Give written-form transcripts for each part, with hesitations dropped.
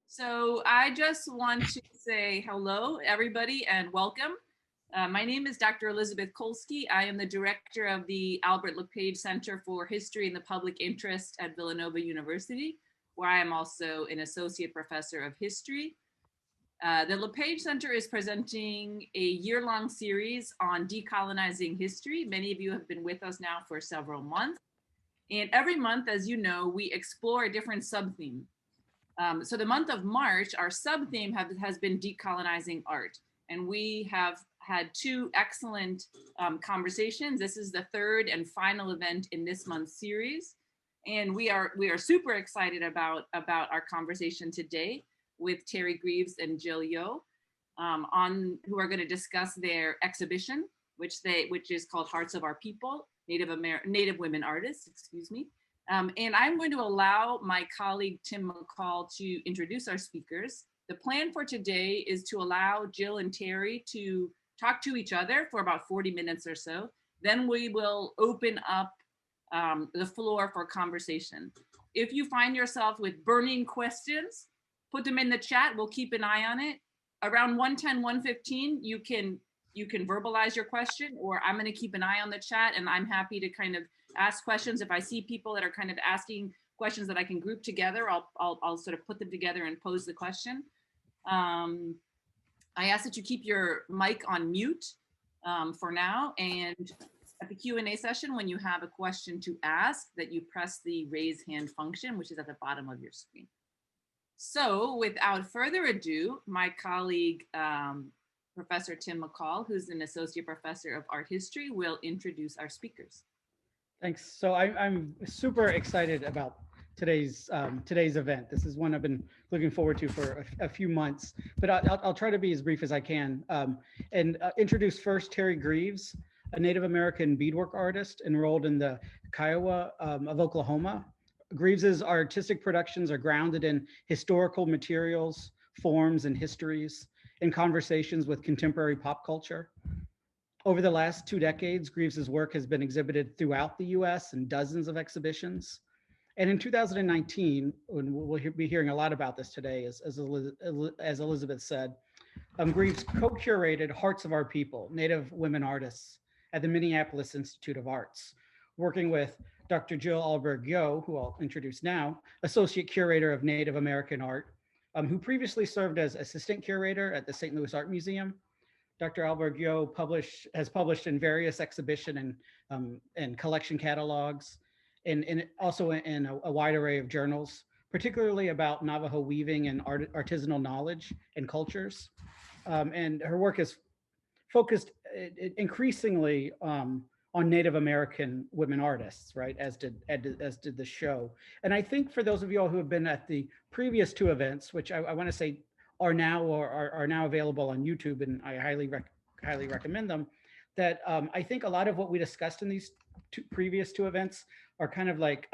So I just want to say hello, everybody, and welcome. My name is Dr. Elizabeth Kolsky. I am the director of the Albert LePage Center for History and the Public Interest at Villanova University, where I am also an associate professor of history. The LePage Center is presenting a year-long series on decolonizing history. Many of you have been with us now for several months. And every month, as you know, we explore a different sub-theme. So the month of March, our sub-theme has been decolonizing art. And we have had two excellent conversations. This is the third and final event in this month's series. And we are super excited about our conversation today with Teri Greeves and Jill Yohe, who are going to discuss their exhibition, which is called Hearts of Our People, Native Women Artists, excuse me. And I'm going to allow my colleague, Tim McCall, to introduce our speakers. The plan for today is to allow Jill and Teri to talk to each other for about 40 minutes or so. Then we will open up the floor for conversation. If you find yourself with burning questions, put them in the chat. We'll keep an eye on it. Around 1:10, 1:15, you can verbalize your question, or I'm going to keep an eye on the chat, and I'm happy to kind of ask questions. If I see people that are kind of asking questions that I can group together, I'll sort of put them together and pose the question. I ask that you keep your mic on mute for now, and at the Q&A session, when you have a question to ask, that you press the raise hand function, which is at the bottom of your screen. So without further ado, my colleague, Professor Tim McCall, who's an associate professor of art history, will introduce our speakers. Thanks. So I'm super excited about today's event. This is one I've been looking forward to for a few months, but I'll try to be as brief as I can and introduce first Teri Greeves, a Native American beadwork artist enrolled in the Kiowa of Oklahoma. Greaves's artistic productions are grounded in historical materials, forms, and histories, in conversations with contemporary pop culture. Over the last 2 decades, Greaves's work has been exhibited throughout the US in dozens of exhibitions. And in 2019, and we'll be hearing a lot about this today, as Elizabeth said, Greaves co-curated Hearts of Our People, Native Women Artists at the Minneapolis Institute of Arts, working with Dr. Jill Ahlberg Yohe, who I'll introduce now, Associate Curator of Native American Art, who previously served as Assistant Curator at the St. Louis Art Museum. Dr. Ahlberg Yohe has published in various exhibition and collection catalogs, and also in a wide array of journals, particularly about Navajo weaving and artisanal knowledge and cultures. And her work is focused increasingly on Native American women artists, right, as did the show. And I think for those of you all who have been at the previous 2 events, which I want to say are now available on YouTube, and I highly recommend them, that I think a lot of what we discussed in these previous 2 events are kind of like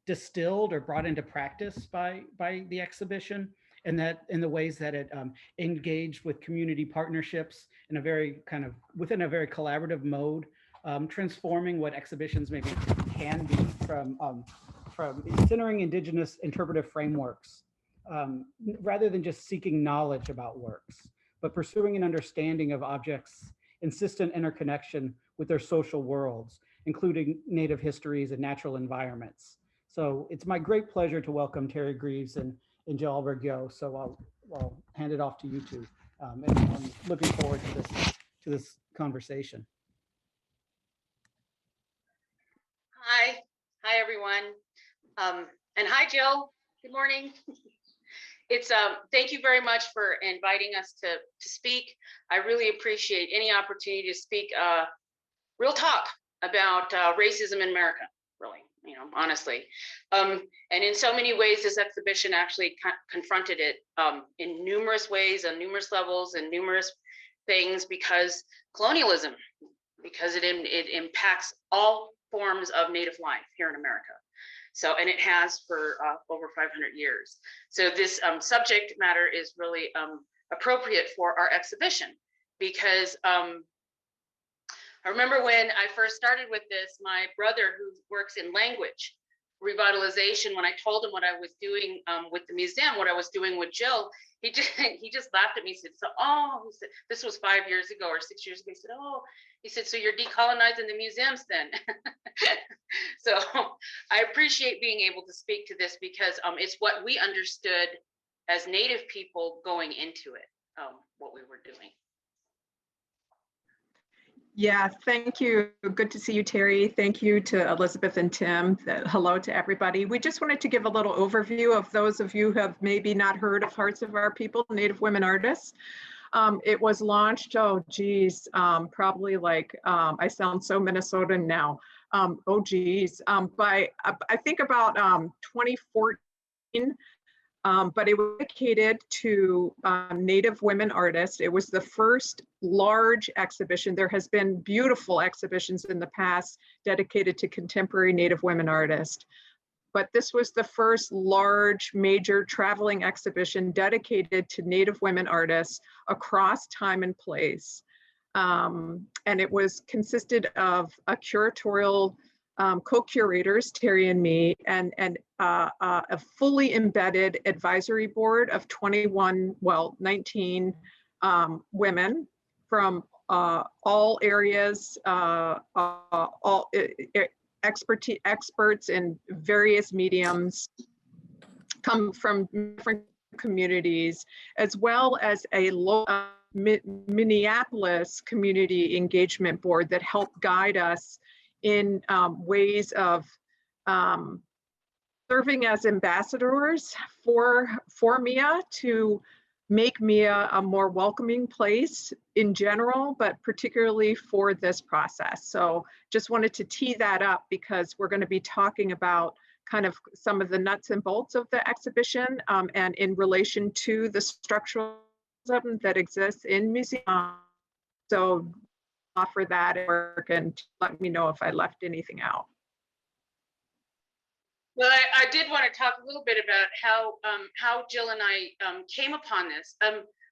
distilled or brought into practice by the exhibition, and that in the ways that it engaged with community partnerships in a very kind of within a very collaborative mode, transforming what exhibitions maybe can be from centering Indigenous interpretive frameworks, rather than just seeking knowledge about works, but pursuing an understanding of objects' insistent interconnection with their social worlds, including Native histories and natural environments. So it's my great pleasure to welcome Teri Greeves and Jill Ahlberg Yohe. So I'll hand it off to you two, and I'm looking forward to this conversation. Hi everyone, and hi Jill. Good morning. It's thank you very much for inviting us to speak. I really appreciate any opportunity to speak real talk about racism in America. Really, honestly, and in so many ways, this exhibition actually confronted it in numerous ways, on numerous levels, and numerous things, because colonialism, because it impacts all forms of Native life here in America. So, and it has for over 500 years. So this subject matter is really appropriate for our exhibition, because I remember when I first started with this, my brother, who works in language, revitalization, when I told him what I was doing with the museum, what I was doing with Jill, he just laughed at me. He said, he said, this was 5 years ago or 6 years ago. He said, so you're decolonizing the museums then? So I appreciate being able to speak to this because it's what we understood as Native people going into it, what we were doing. Yeah, thank you. Good to see you, Teri. Thank you to Elizabeth and Tim. Hello to everybody. We just wanted to give a little overview of those of you who have maybe not heard of Hearts of Our People, Native Women Artists. It was launched, probably like, I sound so Minnesotan now. By, I think about 2014. But it was dedicated to Native women artists. It was the first large exhibition. There has been beautiful exhibitions in the past dedicated to contemporary Native women artists. But this was the first large major traveling exhibition dedicated to Native women artists across time and place. And it was consisted of a curatorial co-curators, Teri and me, and a fully embedded advisory board of 19 women from all areas, experts in various mediums, come from different communities, as well as a local Minneapolis community engagement board that helped guide us in ways of serving as ambassadors for MIA to make MIA a more welcoming place in general, but particularly for this process. So just wanted to tee that up because we're going to be talking about kind of some of the nuts and bolts of the exhibition and in relation to the structuralism that exists in museums. So offer that work and let me know if I left anything out. Well, I did want to talk a little bit about how Jill and I came upon this.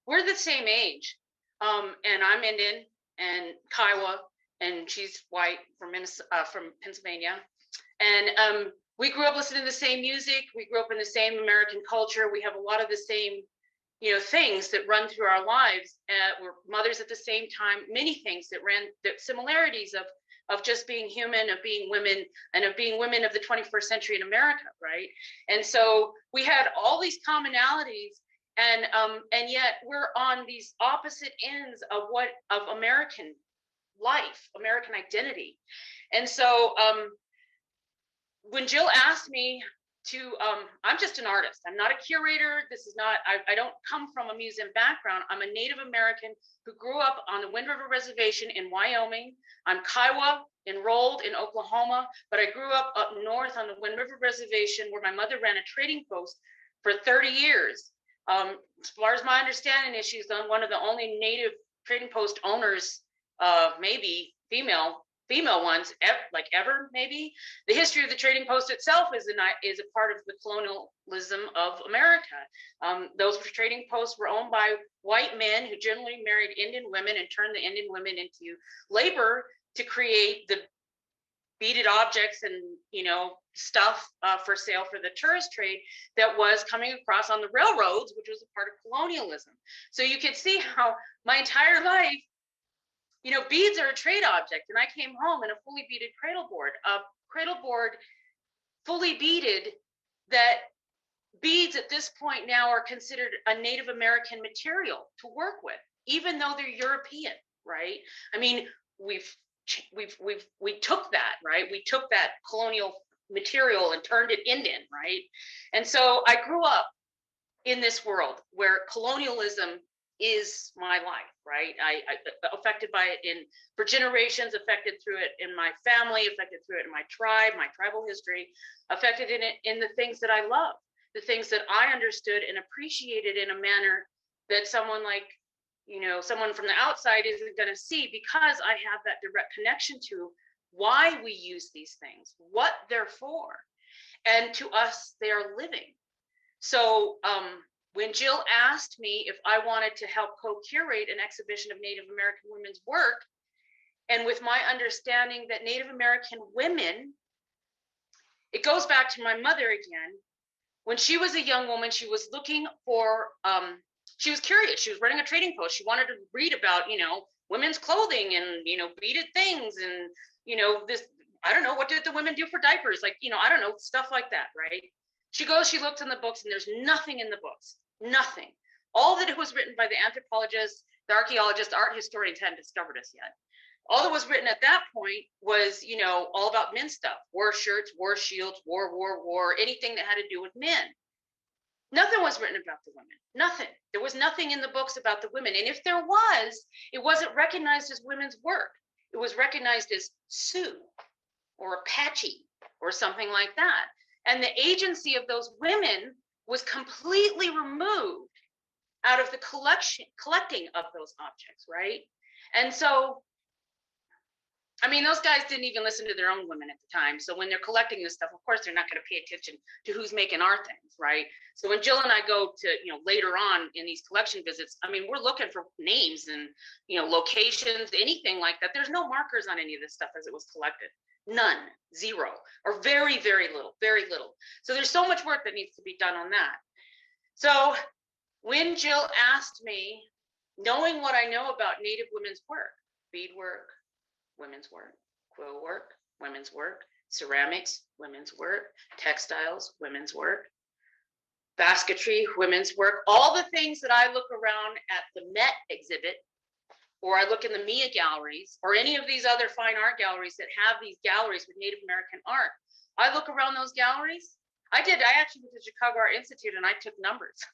We're the same age, and I'm Indian and Kiowa, and she's white from Pennsylvania, and we grew up listening to the same music. We grew up in the same American culture. We have a lot of the same, things that run through our lives. We're mothers at the same time. Many things that the similarities of just being human, of being women, and of being women of the 21st century in America, right? And so we had all these commonalities, and yet we're on these opposite ends of American life, American identity. And so when Jill asked me to, I'm just an artist. I'm not a curator. This is not, I don't come from a museum background. I'm a Native American who grew up on the Wind River Reservation in Wyoming. I'm Kiowa, enrolled in Oklahoma, but I grew up north on the Wind River Reservation where my mother ran a trading post for 30 years. As far as my understanding is, she's one of the only Native trading post owners, maybe female ones ever, maybe. The history of the trading post itself is a part of the colonialism of America. Those trading posts were owned by white men who generally married Indian women and turned the Indian women into labor to create the beaded objects and stuff for sale for the tourist trade that was coming across on the railroads, which was a part of colonialism. So you can see how my entire life, beads are a trade object. And I came home in a fully beaded cradle board, fully beaded, that beads at this point now are considered a Native American material to work with, even though they're European, right? I mean, we took that, right? We took that colonial material and turned it Indian, right? And so I grew up in this world where colonialism is my life, right? I affected by it for generations, affected through it in my family, affected through it in my tribe, my tribal history, affected in the things that I love, the things that I understood and appreciated in a manner that someone like, someone from the outside isn't going to see, because I have that direct connection to why we use these things, what they're for, and to us, they are living. So when Jill asked me if I wanted to help co-curate an exhibition of Native American women's work, and with my understanding that Native American women it goes back to my mother again. When she was a young woman, she was looking for, she was curious. She was running a trading post. She wanted to read about, you know, women's clothing and, you know, beaded things and, you know, this, I don't know, what did the women do for diapers? Like, you know, I don't know, stuff like that, right? She goes, she looks in the books and there's nothing in the books, nothing. All that it was written by the anthropologists, the archaeologists, the art historians hadn't discovered us yet. All that was written at that point was, you know, all about men's stuff, war shirts, war shields, war, anything that had to do with men. Nothing was written about the women, nothing. There was nothing in the books about the women. And if there was, it wasn't recognized as women's work. It was recognized as Sioux or Apache or something like that. And the agency of those women was completely removed out of the collecting of those objects, right? And so, I mean, those guys didn't even listen to their own women at the time. So when they're collecting this stuff, of course, they're not going to pay attention to who's making our things, right? So when Jill and I go to, you know, later on in these collection visits, I mean, we're looking for names and, you know, locations, anything like that. There's no markers on any of this stuff as it was collected. None, zero, or very, very little, very little. So there's so much work that needs to be done on that. So when Jill asked me, knowing what I know about Native women's work, beadwork, women's work, quill work, women's work, ceramics, women's work, textiles, women's work, basketry, women's work, all the things that I look around at the Met exhibit, or I look in the MIA galleries, or any of these other fine art galleries that have these galleries with Native American art. I look around those galleries. I actually went to Chicago Art Institute and I took numbers.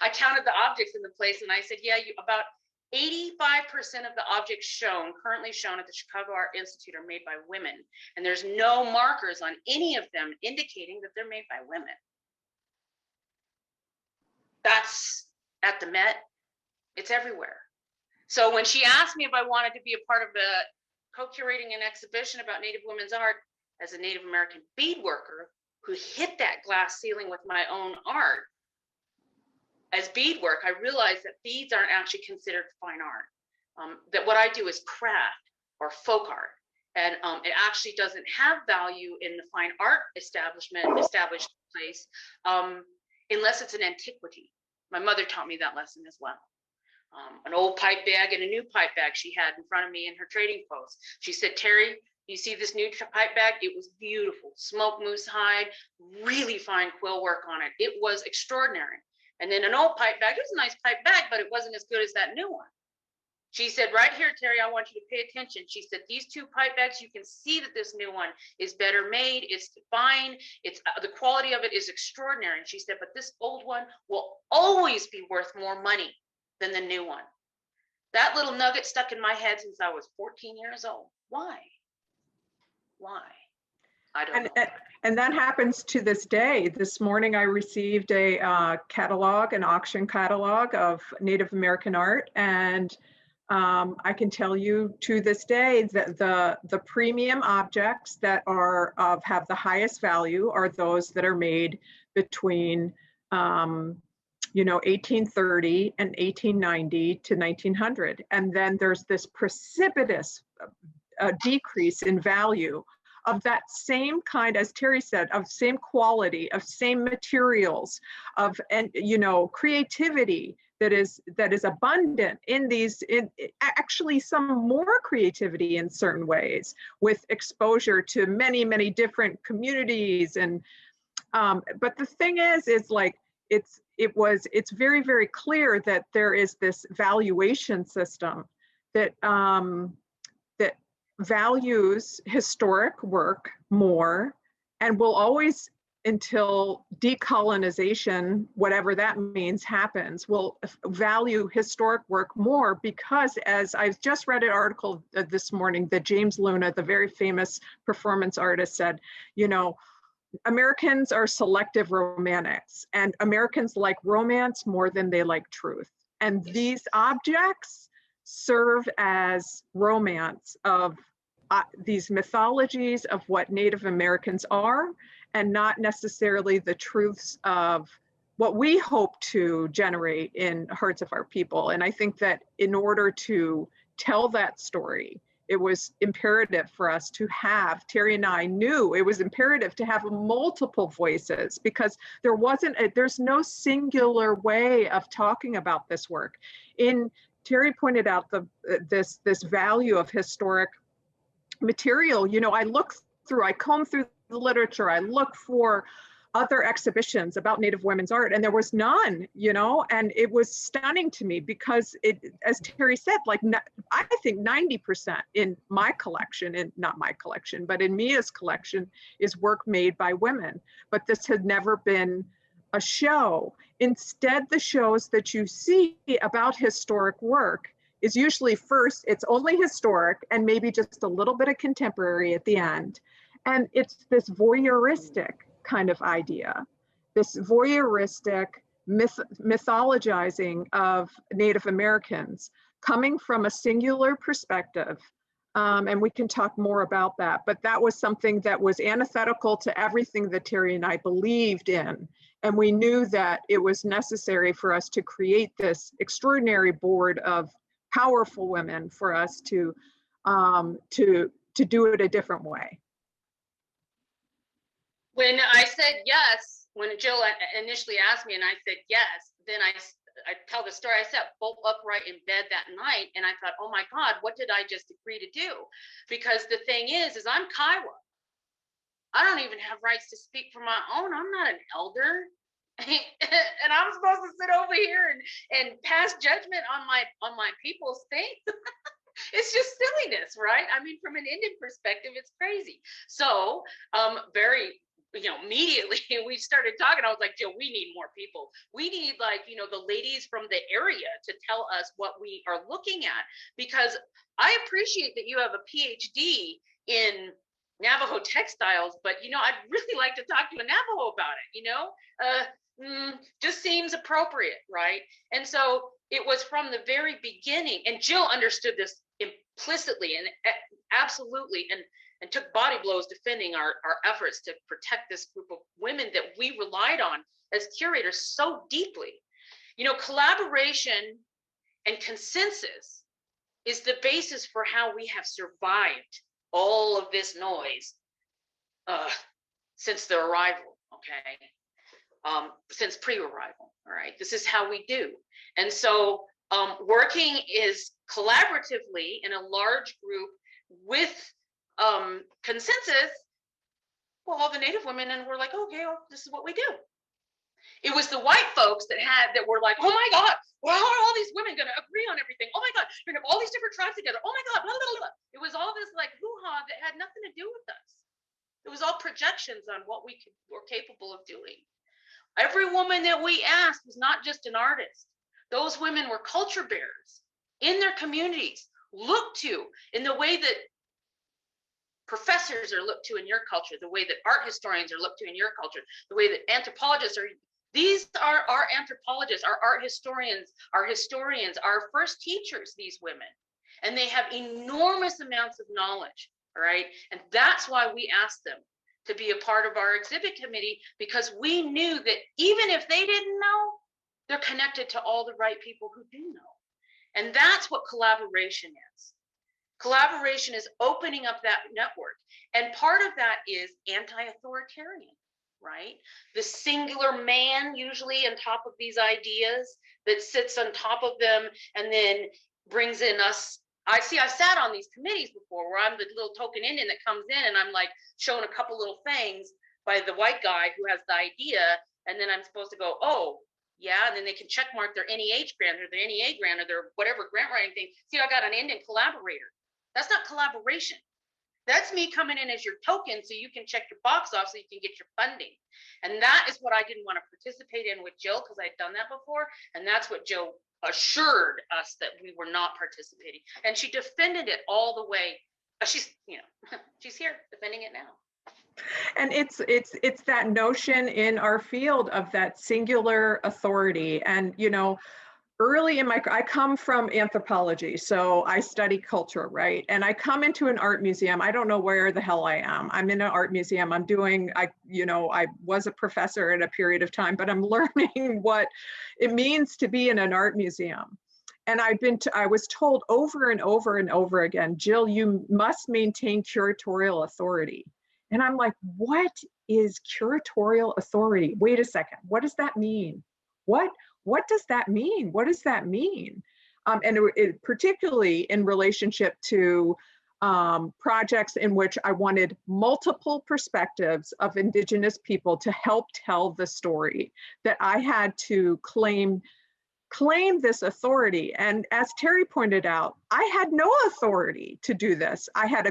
I counted the objects in the place and I said, yeah, about 85% of the objects currently shown at the Chicago Art Institute are made by women. And there's no markers on any of them indicating that they're made by women. That's at the Met, it's everywhere. So when she asked me if I wanted to be a part of the co-curating an exhibition about Native women's art, as a Native American beadworker who hit that glass ceiling with my own art, as beadwork, I realized that beads aren't actually considered fine art. That what I do is craft or folk art. And it actually doesn't have value in the fine art established place unless it's an antiquity. My mother taught me that lesson as well. An old pipe bag and a new pipe bag she had in front of me in her trading post. She said, Terry, you see this new pipe bag? It was beautiful, smoke moose hide, really fine quill work on it. It was extraordinary. And then an old pipe bag, it was a nice pipe bag, but it wasn't as good as that new one. She said, right here, Terry, I want you to pay attention. She said, these two pipe bags, you can see that this new one is better made, it's fine, it's the quality of it is extraordinary. And she said, but this old one will always be worth more money than the new one. That little nugget stuck in my head since I was 14 years old. Why? Why? I don't know. And that happens to this day. This morning, I received a catalog, an auction catalog of Native American art. And I can tell you to this day that the premium objects that have the highest value are those that are made between 1830 and 1890 to 1900. And then there's this precipitous decrease in value of that same kind, as Terry said, of same quality, of same materials, of creativity that is abundant in these, actually some more creativity in certain ways, with exposure to many, many different communities. And but the thing is like it's very, very clear that there is this valuation system that that values historic work more, and will always, until decolonization, whatever that means, happens, will value historic work more, because, as I've just read an article this morning that James Luna, the very famous performance artist, said, Americans are selective romantics, and Americans like romance more than they like truth. And these objects serve as romance of these mythologies of what Native Americans are, and not necessarily the truths of what we hope to generate in hearts of our people. And I think that in order to tell that story, it was imperative for us to have, Teri and I knew it was imperative to have multiple voices, because there's no singular way of talking about this work. Teri pointed out this value of historic material. I comb through the literature, I look for other exhibitions about Native women's art, and there was none, and it was stunning to me, because as Teri said, I think 90% in my collection, and not my collection, but in Mia's collection, is work made by women. But this had never been a show. Instead, the shows that you see about historic work is usually first, it's only historic and maybe just a little bit of contemporary at the end. And it's this voyeuristic kind of idea, this voyeuristic mythologizing of Native Americans coming from a singular perspective. And we can talk more about that, but that was something that was antithetical to everything that Teri and I believed in. And we knew that it was necessary for us to create this extraordinary board of powerful women for us to do it a different way. When I said yes, when Jill initially asked me and I said yes, then I tell the story. I sat bolt upright in bed that night and I thought, oh my God, what did I just agree to do? Because the thing is I'm Kiowa. I don't even have rights to speak for my own. I'm not an elder. And I'm supposed to sit over here and pass judgment on my people's thing. It's just silliness, right? I mean, from an Indian perspective, it's crazy. So immediately we started talking. I was like, Jill, we need more people. We need the ladies from the area to tell us what we are looking at, because I appreciate that you have a PhD in Navajo textiles, but I'd really like to talk to a Navajo about it, just seems appropriate, right? And so it was from the very beginning, and Jill understood this implicitly and absolutely, and took body blows defending our efforts to protect this group of women that we relied on as curators so deeply. Collaboration and consensus is the basis for how we have survived all of this noise since the arrival, okay? Since pre-arrival, all right? This is how we do. And so working is collaboratively in a large group with consensus, all the Native women, and we're like, okay, well, this is what we do. It was the white folks that were like, oh my God, well, how are all these women gonna agree on everything? Oh my God, you're gonna have all these different tribes together. Oh my God, blah, blah, blah. It was all this hoo-ha that had nothing to do with us. It was all projections on what we were capable of doing. Every woman that we asked was not just an artist. Those women were culture bearers in their communities, looked to in the way that professors are looked to in your culture, the way that art historians are looked to in your culture, the way that anthropologists are. These are our anthropologists, our art historians, our first teachers, these women. And they have enormous amounts of knowledge, all right? And that's why we asked them to be a part of our exhibit committee, because we knew that even if they didn't know, they're connected to all the right people who do know. And that's what collaboration is. Collaboration is opening up that network. And part of that is anti-authoritarian, right? The singular man usually on top of these ideas that sits on top of them and then brings in us. I've sat on these committees before where I'm the little token Indian that comes in and I'm like shown a couple little things by the white guy who has the idea. And then I'm supposed to go, oh, yeah. And then they can check mark their NEH grant or their NEA grant or their whatever grant writing thing. See, I got an Indian collaborator. That's not collaboration. That's me coming in as your token so you can check your box off so you can get your funding. And that is what I didn't want to participate in with Jill, because I'd done that before. And that's what Jill assured us that we were not participating. And she defended it all the way. She's here defending it now. And it's that notion in our field of that singular authority. And, early in I come from anthropology, so I study culture, right? And I come into an art museum. I don't know where the hell I am. I'm in an art museum. I was a professor at a period of time, but I'm learning what it means to be in an art museum. And I was told over and over and over again, Jill, you must maintain curatorial authority. And I'm like, what is curatorial authority? Wait a second, what does that mean? What does that mean? What does that mean? And it particularly in relationship to projects in which I wanted multiple perspectives of Indigenous people to help tell the story, that I had to claim this authority. And as Teri pointed out, I had no authority to do this. I had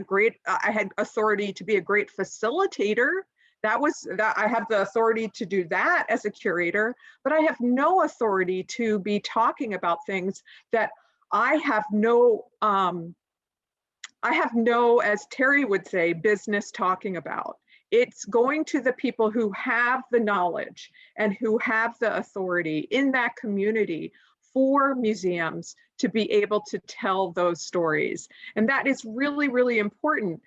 authority to be a great facilitator. I have the authority to do that as a curator, but I have no authority to be talking about things that I have no, as Teri would say, business talking about. It's going to the people who have the knowledge and who have the authority in that community for museums to be able to tell those stories. And that is really, really important.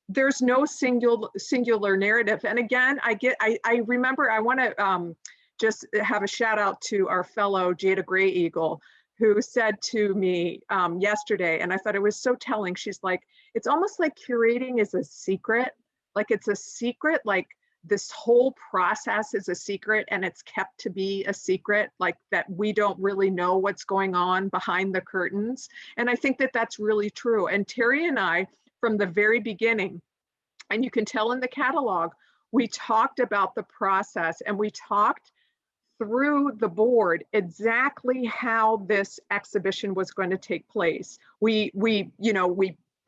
There's no singular narrative. And again, I remember, I want to just have a shout out to our fellow Jada Gray Eagle, who said to me yesterday, and I thought it was so telling. She's like, it's almost like curating is a secret. Like it's a secret, like this whole process is a secret and it's kept to be a secret, like that we don't really know what's going on behind the curtains. And I think that that's really true. And Teri and I, from the very beginning, and you can tell in the catalog, we talked about the process and we talked through the board exactly how this exhibition was going to take place. We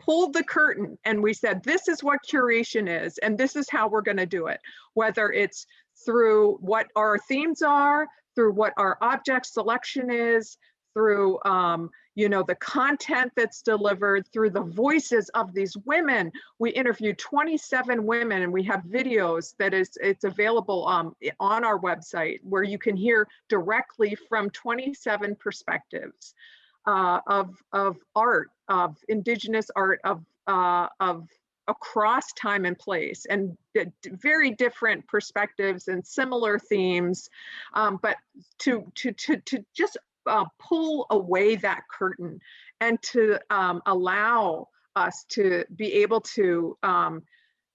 pulled the curtain and we said, this is what curation is, and this is how we're going to do it. Whether it's through what our themes are, through what our object selection is, through the content that's delivered, through the voices of these women. We interviewed 27 women, and we have videos it's available on our website where you can hear directly from 27 perspectives of art, of Indigenous art, of across time and place, and very different perspectives and similar themes, but to just pull away that curtain and to allow us to be able to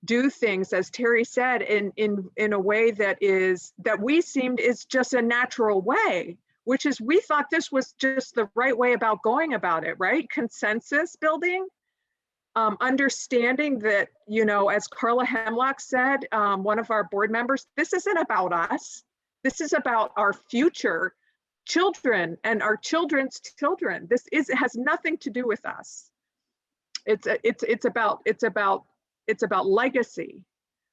do things, as Teri said, in a way that we seemed is just a natural way, which is we thought this was just the right way about going about it, right? Consensus building, understanding that, as Carla Hemlock said, one of our board members, this isn't about us. This is about our future children and our children's children. It has nothing to do with us. It's about legacy.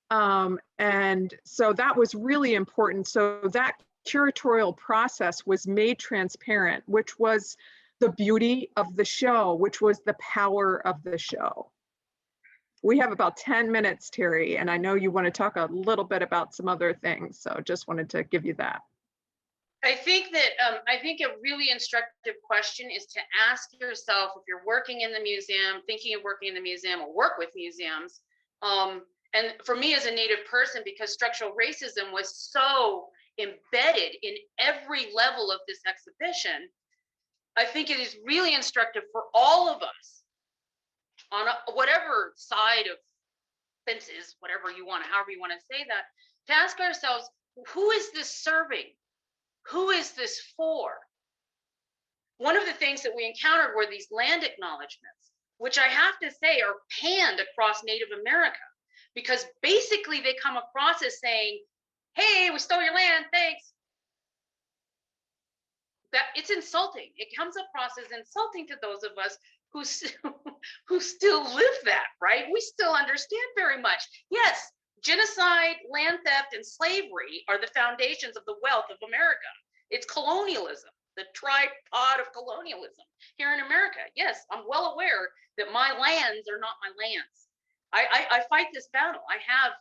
And so that was really important. So that curatorial process was made transparent, which was the beauty of the show, which was the power of the show. We have about 10 minutes, Teri, and I know you want to talk a little bit about some other things. So just wanted to give you that. I think a really instructive question is to ask yourself, if you're working in the museum, thinking of working in the museum or work with museums, and for me as a Native person, because structural racism was so embedded in every level of this exhibition, I think it is really instructive for all of us on whatever side of fences, whatever you want, however you want to say that, to ask ourselves, who is this serving? Who is this for? One of the things that we encountered were these land acknowledgements, which I have to say are panned across Native America, because basically they come across as saying, hey, we stole your land, thanks. That it's insulting. It comes across as insulting to those of us who still live that, right? We still understand very much. Yes, genocide, land theft, and slavery are the foundations of the wealth of America. It's colonialism, the tripod of colonialism here in America. Yes, I'm well aware that my lands are not my lands. I fight this battle. I have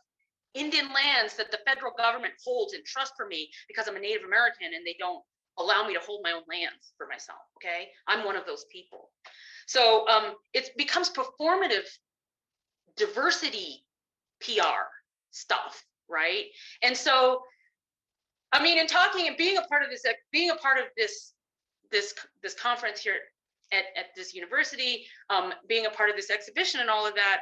Indian lands that the federal government holds in trust for me because I'm a Native American, and they don't allow me to hold my own lands for myself, okay? I'm one of those people. So it becomes performative diversity PR stuff, right? And so, I mean, in talking and being a part of this this conference here at this university, being a part of this exhibition and all of that.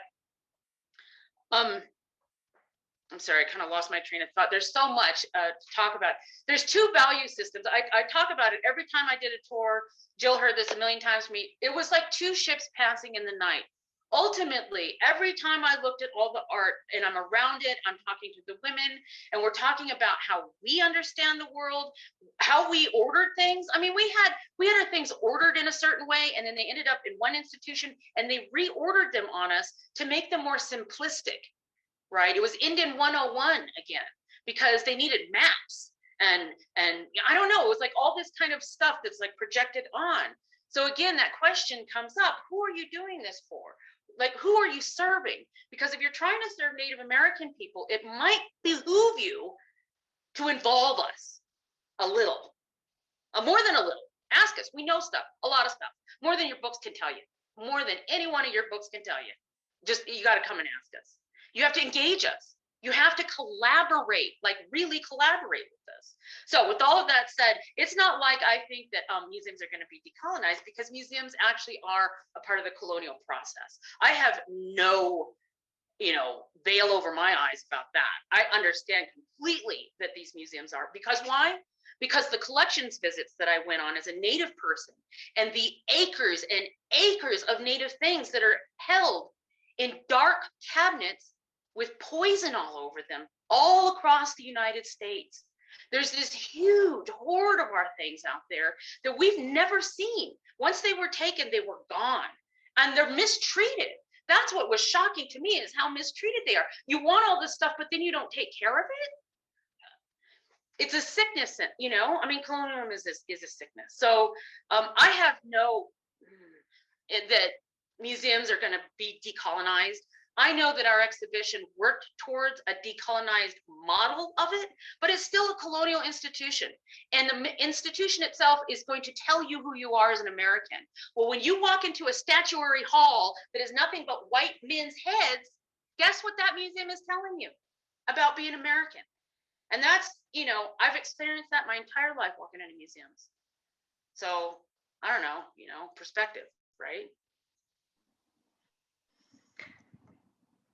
I'm sorry, I kind of lost my train of thought. There's so much to talk about. There's two value systems. I talk about it every time I did a tour. Jill heard this a million times from me. It was like two ships passing in the night. Ultimately, every time I looked at all the art and I'm around it, I'm talking to the women and we're talking about how we understand the world, how we ordered things. I mean, we had our things ordered in a certain way, and then they ended up in one institution and they reordered them on us to make them more simplistic, right? It was Indian 101 again, because they needed maps and I don't know, it was like all this kind of stuff that's like projected on. So again, that question comes up, who are you doing this for? Like, who are you serving? Because if you're trying to serve Native American people, it might behoove you to involve us a little, more than a little. Ask us, we know stuff, a lot of stuff, more than your books can tell you, more than any one of your books can tell you. Just, you gotta come and ask us. You have to engage us. You have to collaborate, like really collaborate with us. So with all of that said, it's not like I think that museums are going to be decolonized, because museums actually are a part of the colonial process. I have no, veil over my eyes about that. I understand completely that these museums are, because why? Because the collections visits that I went on as a Native person, and the acres and acres of Native things that are held in dark cabinets with poison all over them, all across the United States. There's this huge hoard of our things out there that we've never seen. Once they were taken, they were gone, and they're mistreated. That's what was shocking to me, is how mistreated they are. You want all this stuff, but then you don't take care of it. It's a sickness, I mean, colonialism is a sickness. So I have that museums are going to be decolonized. I know that our exhibition worked towards a decolonized model of it, but it's still a colonial institution. And the institution itself is going to tell you who you are as an American. Well, when you walk into a statuary hall that is nothing but white men's heads, guess what that museum is telling you about being American? And that's, I've experienced that my entire life walking into museums. So I don't know, perspective, right?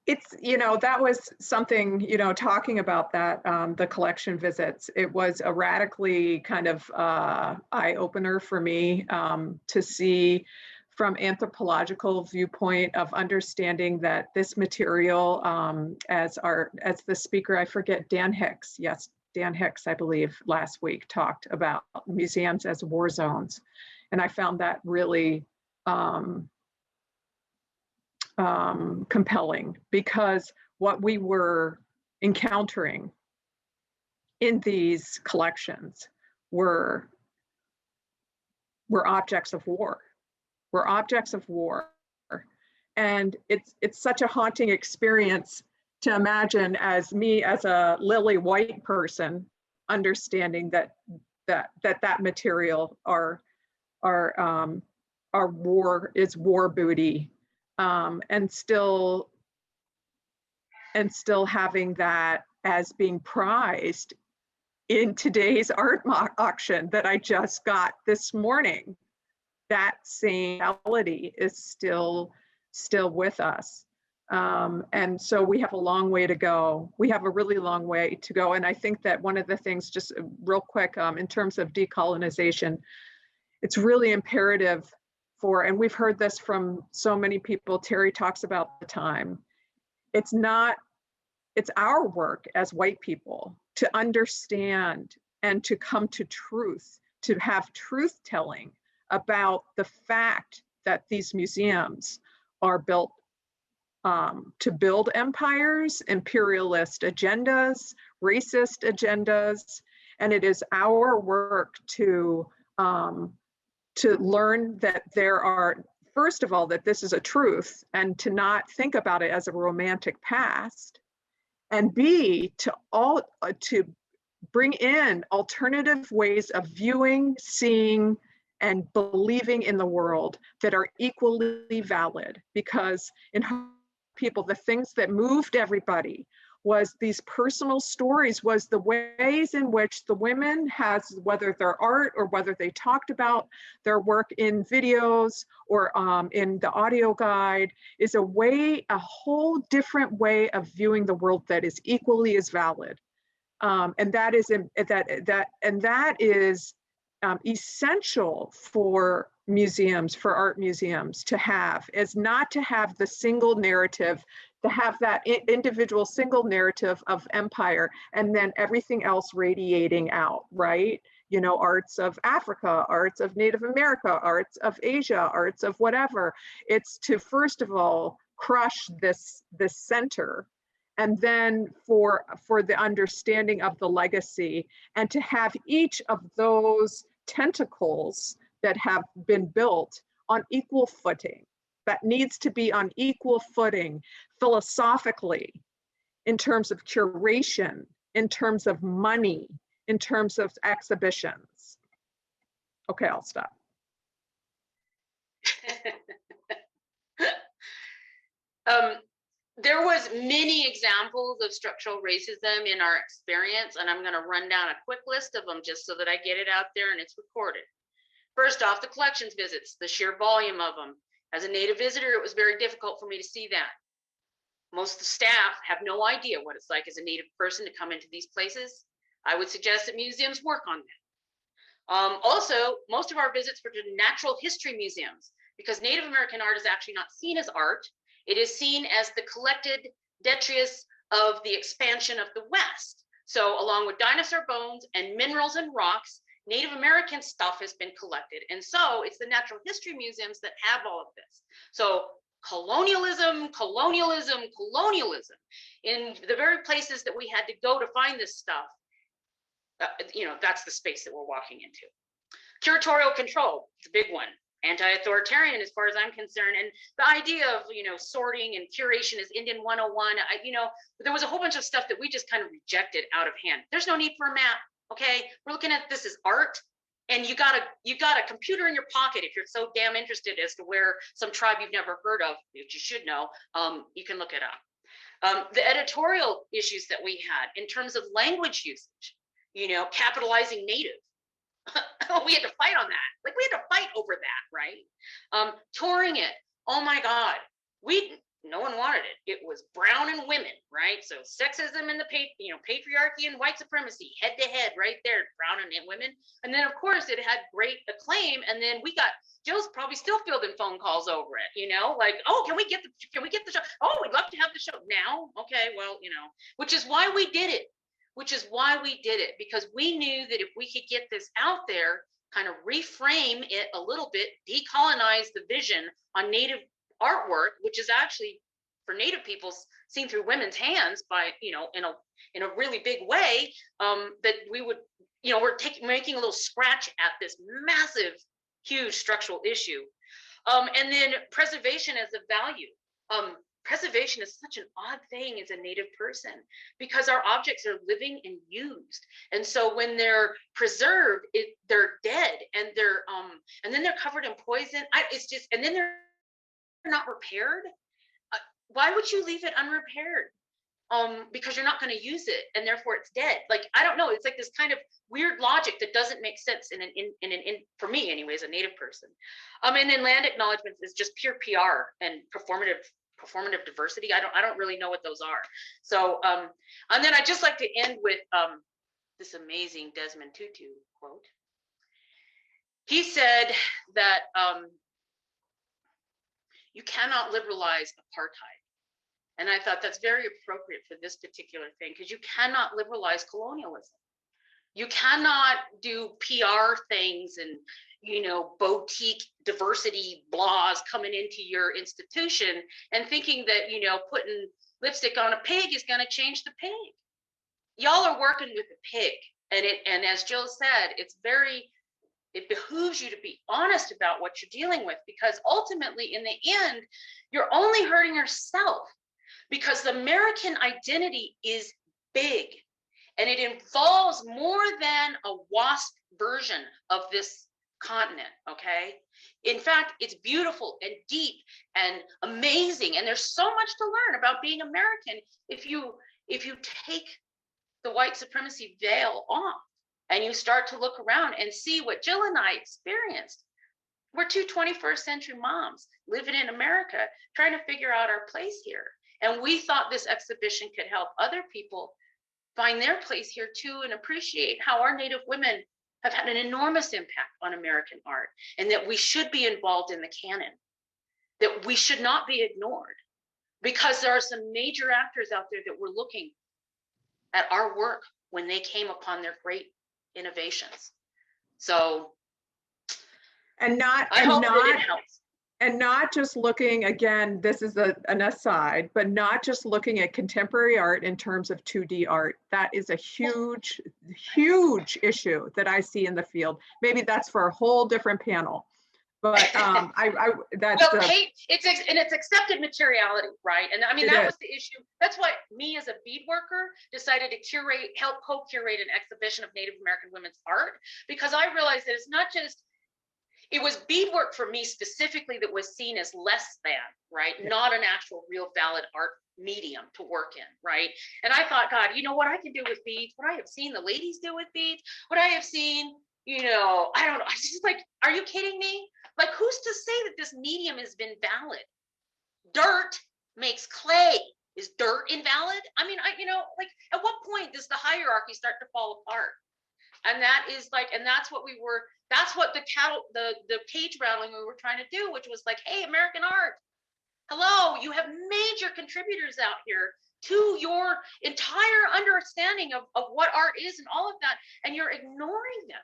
It's, that was something, talking about that, the collection visits, it was a radically kind of eye opener for me to see from anthropological viewpoint of understanding that this material, as the speaker, I forget, Dan Hicks, I believe last week talked about museums as war zones. And I found that really compelling, because what we were encountering in these collections were objects of war. Were objects of war. And it's such a haunting experience to imagine, as me as a lily white person, understanding that material are war, is war booty. And still having that as being prized in today's art auction that I just got this morning. That same reality is still with us. And so we have a long way to go. We have a really long way to go. And I think that one of the things, just real quick, in terms of decolonization, it's really imperative and we've heard this from so many people, Teri talks about the time. It's our work as white people to understand and to come to truth, to have truth telling about the fact that these museums are built to build empires, imperialist agendas, racist agendas, and it is our work to learn that there are, first of all, that this is a truth, and to not think about it as a romantic past, and B, to bring in alternative ways of viewing, seeing, and believing in the world that are equally valid. Because in people, the things that moved everybody was these personal stories, was the ways in which the women has, whether their art or whether they talked about their work in videos or in the audio guide, is a whole different way of viewing the world that is equally as valid. And that is essential for museums, for art museums to have, is not to have the single narrative, to have that individual single narrative of empire and then everything else radiating out, right? You know, arts of Africa, arts of Native America, arts of Asia, arts of whatever. It's to, first of all, crush this center, and then for the understanding of the legacy, and to have each of those tentacles that have been built on equal footing, that needs to be on equal footing philosophically, in terms of curation, in terms of money, in terms of exhibitions. Okay, I'll stop. There was many examples of structural racism in our experience, and I'm going to run down a quick list of them just so that I get it out there and it's recorded. First off, the collections visits, the sheer volume of them. As a Native visitor, it was very difficult for me to see that. Most of the staff have no idea what it's like as a Native person to come into these places. I would suggest that museums work on that. Also, most of our visits were to natural history museums, because Native American art is actually not seen as art. It is seen as the collected detritus of the expansion of the West. So along with dinosaur bones and minerals and rocks, Native American stuff has been collected. And so it's the natural history museums that have all of this. So colonialism, colonialism, colonialism, in the very places that we had to go to find this stuff, you know, that's the space that we're walking into. Curatorial control, it's a big one. Anti-authoritarian, as far as I'm concerned, and the idea of, you know, sorting and curation is Indian 101. You know, there was a whole bunch of stuff that we just kind of rejected out of hand. There's no need for a map. Okay, we're looking at this as art, and you got a computer in your pocket if you're so damn interested as to where some tribe you've never heard of, which you should know. You can look it up. The editorial issues that we had in terms of language usage, you know, capitalizing Native. We had to fight on that. Like, we had to fight over that, right? Touring it. Oh my God. No one wanted it. It was brown and women, right? So sexism and the patriarchy and white supremacy, head to head, right there, brown and women. And then of course it had great acclaim. And then Jill's probably still fielding phone calls over it, you know, like, oh, can we get the show? Oh, we'd love to have the show now. Okay, well, you know, which is why we did it. Because we knew that if we could get this out there, kind of reframe it a little bit, decolonize the vision on Native artwork, which is actually for Native people seen through women's hands by, you know, in a really big way, that we would, you know, we're making a little scratch at this massive, huge structural issue. And then preservation as a value. Preservation is such an odd thing as a Native person, because our objects are living and used. And so when they're preserved, they're dead, and then they're covered in poison. And then they're not repaired. Why would you leave it unrepaired? Because you're not going to use it, and therefore it's dead. Like, I don't know. It's like this kind of weird logic that doesn't make sense for me, anyways, a Native person. And then land acknowledgements is just pure PR and performative diversity. I don't really know what those are. So, and then I'd just like to end with this amazing Desmond Tutu quote. He said that you cannot liberalize apartheid. And I thought that's very appropriate for this particular thing, because you cannot liberalize colonialism. You cannot do PR things and, you know, boutique diversity blahs coming into your institution and thinking that, you know, putting lipstick on a pig is going to change the pig. Y'all are working with a pig. And as Jill said, it behooves you to be honest about what you're dealing with, because ultimately, in the end, you're only hurting yourself, because the American identity is big, and it involves more than a WASP version of this continent, okay? In fact, it's beautiful and deep and amazing, and there's so much to learn about being American if you if you take the white supremacy veil off and you start to look around and see what Jill and I experienced. We're two 21st century moms living in America, trying to figure out our place here. And we thought this exhibition could help other people find their place here too, and appreciate how our Native women have had an enormous impact on American art, and that we should be involved in the canon, that we should not be ignored, because there are some major actors out there that were looking at our work when they came upon their great innovations. So and not I hope that it helps. And not just looking, again, this is an aside, but not just looking at contemporary art in terms of 2D art. That is a huge, huge issue that I see in the field. Maybe that's for a whole different panel. But that's well, it's accepted materiality, right? And I mean, that was the issue. That's why me as a beadworker decided to help co-curate an exhibition of Native American women's art, because I realized that it's not just, it was beadwork for me specifically that was seen as less than, right? Not an actual real valid art medium to work in, right? And I thought, God, you know what I can do with beads, what I have seen the ladies do with beads, what I have seen, you know, I don't know. I just like, are you kidding me? Like, who's to say that this medium has been valid? Dirt makes clay. Is dirt invalid? I mean, you know, like, at what point does the hierarchy start to fall apart? And that is like, and that's what we were, that's what the cage rattling we were trying to do, which was like, hey, American art, hello, you have major contributors out here to your entire understanding of what art is and all of that, and you're ignoring them.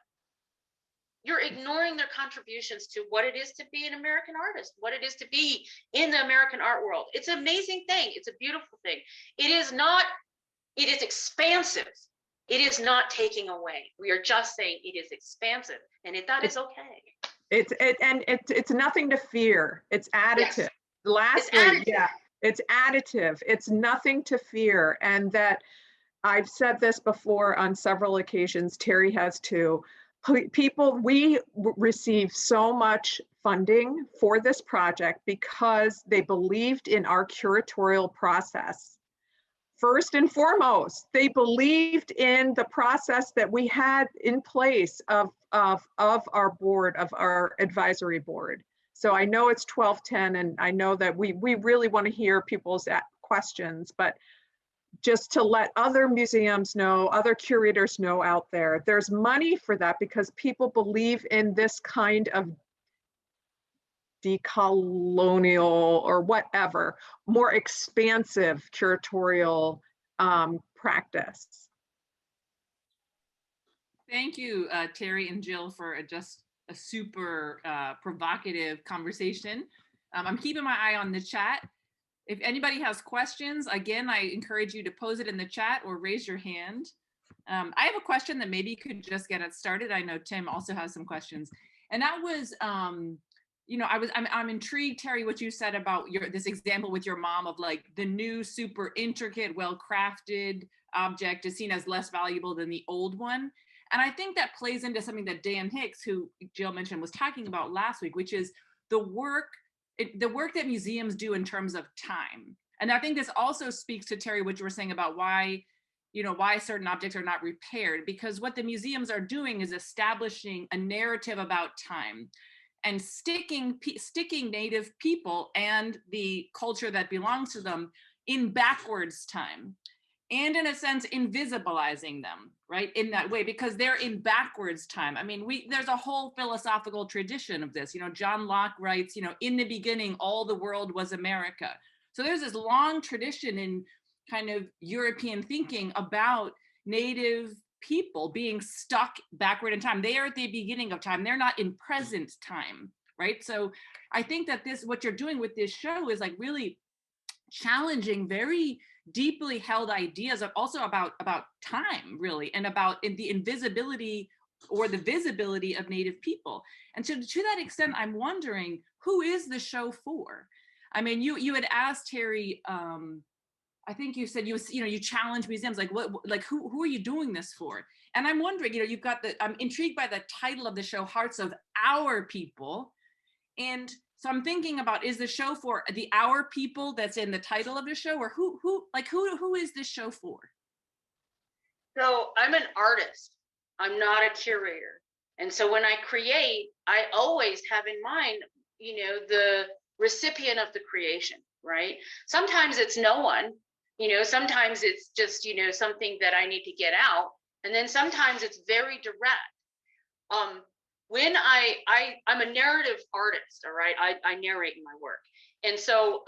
You're ignoring their contributions to what it is to be an American artist, what it is to be in the American art world. It's an amazing thing. It's a beautiful thing. It is not, it is expansive. It is not taking away. We are just saying it is expansive, and that is okay. It's nothing to fear. It's additive. Yes. Lastly, it's additive. Yeah, it's additive. It's nothing to fear. And that I've said this before on several occasions, Teri has too. People, we receive so much funding for this project because they believed in our curatorial process. First and foremost, they believed in the process that we had in place of our board, of our advisory board. So I know it's 12:10, and I know that we really want to hear people's questions, but just to let other museums know, other curators know out there, there's money for that because people believe in this kind of decolonial or whatever, more expansive curatorial practice. Thank you, Teri and Jill, for just a super provocative conversation. I'm keeping my eye on the chat. If anybody has questions, again, I encourage you to pose it in the chat or raise your hand. I have a question that maybe could just get us started. I know Tim also has some questions, and that was, you know, I'm intrigued, Teri, what you said about this example with your mom of like the new super intricate, well-crafted object is seen as less valuable than the old one. And I think that plays into something that Dan Hicks, who Jill mentioned, was talking about last week, which is the work that museums do in terms of time. And I think this also speaks to, Teri, what you were saying about why certain objects are not repaired, because what the museums are doing is establishing a narrative about time and sticking Native people and the culture that belongs to them in backwards time, and in a sense invisibilizing them, right, in that way, because they're in backwards time. I mean, there's a whole philosophical tradition of this. You know, John Locke writes, you know, in the beginning, all the world was America. So there's this long tradition in kind of European thinking about Native people being stuck backward in time. They are at the beginning of time. They're not in present time, right? So I think that what you're doing with this show is like really challenging very deeply held ideas also about time, really, and about the invisibility or the visibility of Native people. And so to that extent, I'm wondering, who is the show for? I mean, you had asked, Teri, I think you said you challenge museums, like who are you doing this for? And I'm wondering, you know, I'm intrigued by the title of the show, Hearts of Our People. And So I'm thinking about, is the show for the our people that's in the title of the show, or who is this show for? So I'm an artist. I'm not a curator. And so when I create, I always have in mind, the recipient of the creation, right? Sometimes it's no one, sometimes it's just, something that I need to get out. And then sometimes it's very direct. When I'm a narrative artist, all right, I narrate in my work. And so,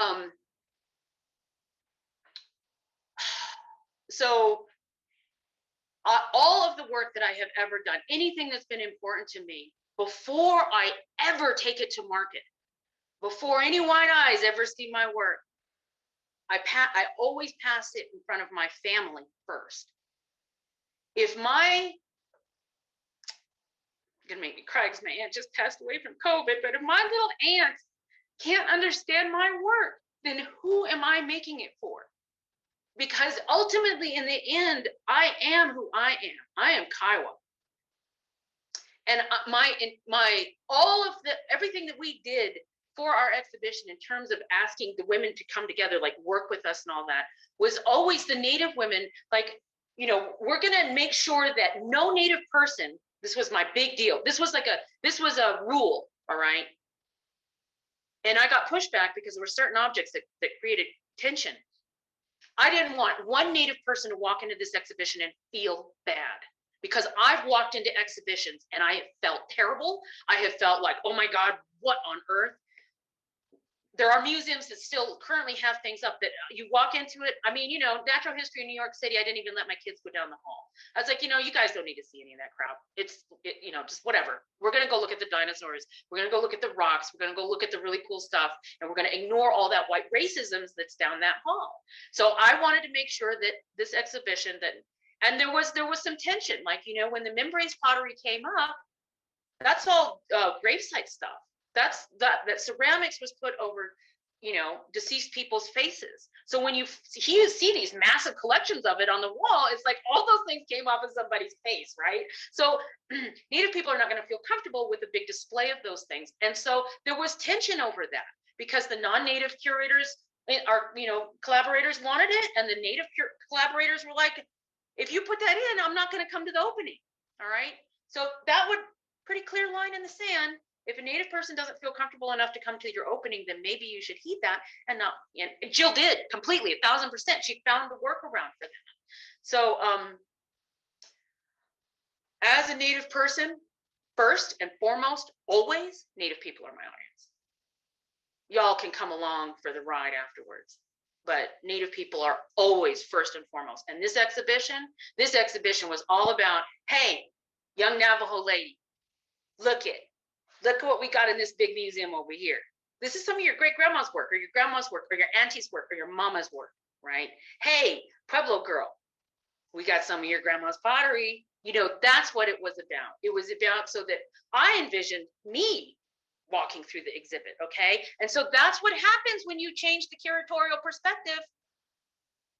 all of the work that I have ever done, anything that's been important to me, before I ever take it to market, before any white eyes ever see my work, I always pass it in front of my family first. If gonna make me cry because my aunt just passed away from COVID, but if my little aunt can't understand my work, then who am I making it for? Because ultimately, in the end, I am who I am. I am Kiowa. And everything that we did for our exhibition in terms of asking the women to come together, like work with us and all that, was always the Native women, like, we're gonna make sure that no Native person, this was my big deal. This was a rule, all right? And I got pushback because there were certain objects that created tension. I didn't want one Native person to walk into this exhibition and feel bad, because I've walked into exhibitions and I have felt terrible. I have felt like, oh my God, what on earth? There are museums that still currently have things up that you walk into it. I mean, natural history in New York City, I didn't even let my kids go down the hall. I was like, you guys don't need to see any of that crap. It's just whatever. We're going to go look at the dinosaurs. We're going to go look at the rocks. We're going to go look at the really cool stuff. And we're going to ignore all that white racism that's down that hall. So I wanted to make sure that this exhibition and there was some tension, like, when the membranes pottery came up, that's all gravesite stuff. That ceramics was put over, deceased people's faces. So when you see these massive collections of it on the wall, it's like all those things came off of somebody's face, right? So Native people are not going to feel comfortable with a big display of those things. And so there was tension over that, because the non-Native curators, collaborators wanted it, and the Native collaborators were like, if you put that in, I'm not going to come to the opening. All right. So that would pretty clear line in the sand. If a Native person doesn't feel comfortable enough to come to your opening, then maybe you should heed that and not. And Jill did completely, 1000%. She found the workaround for that. So as a Native person, first and foremost, always Native people are my audience. Y'all can come along for the ride afterwards, but Native people are always first and foremost. And this exhibition was all about, hey, young Navajo lady, look at what we got in this big museum over here. This is some of your great grandma's work, or your grandma's work, or your auntie's work, or your mama's work, right? Hey, Pueblo girl, we got some of your grandma's pottery. That's what it was about. It was about so that I envisioned me walking through the exhibit, okay? And so that's what happens when you change the curatorial perspective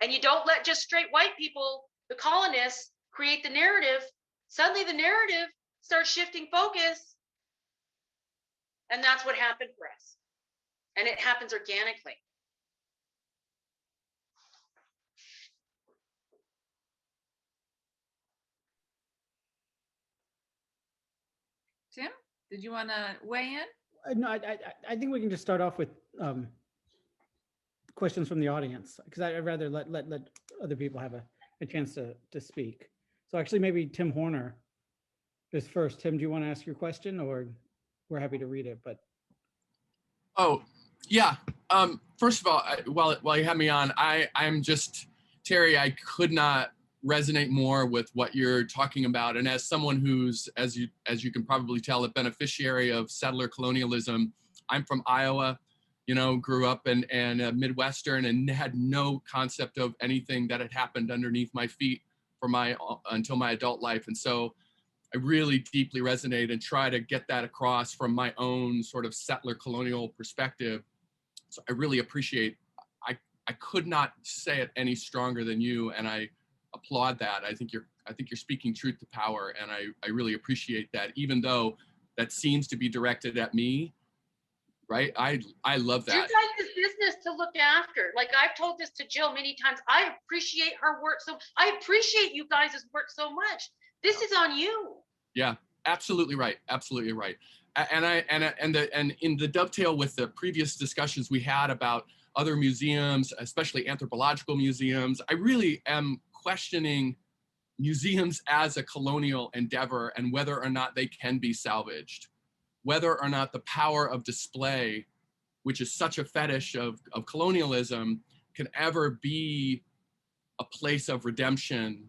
and you don't let just straight white people, the colonists, create the narrative. Suddenly the narrative starts shifting focus. And that's what happened for us. And it happens organically. Tim, did you want to weigh in? No, I think we can just start off with questions from the audience, because I'd rather let other people have a chance to speak. So actually, maybe Tim Horner is first. Tim, do you want to ask your question, or we're happy to read it? But oh yeah. First of all, while you have me on, I'm just Teri. I could not resonate more with what you're talking about. And as someone who's, as you can probably tell, a beneficiary of settler colonialism, I'm from Iowa, grew up in Midwestern, and had no concept of anything that had happened underneath my feet until my adult life. And so I really deeply resonate and try to get that across from my own sort of settler colonial perspective. So I really appreciate, I could not say it any stronger than you, and I applaud that. I think you're speaking truth to power, and I really appreciate that, even though that seems to be directed at me. right? I love You that. guys is business to look after. Like I've told this to Jill many times. I appreciate her work I appreciate you guys' work so much. This is on you. Yeah, absolutely right. Absolutely right. And in the dovetail with the previous discussions we had about other museums, especially anthropological museums, I really am questioning museums as a colonial endeavor and whether or not they can be salvaged, whether or not the power of display, which is such a fetish of colonialism, can ever be a place of redemption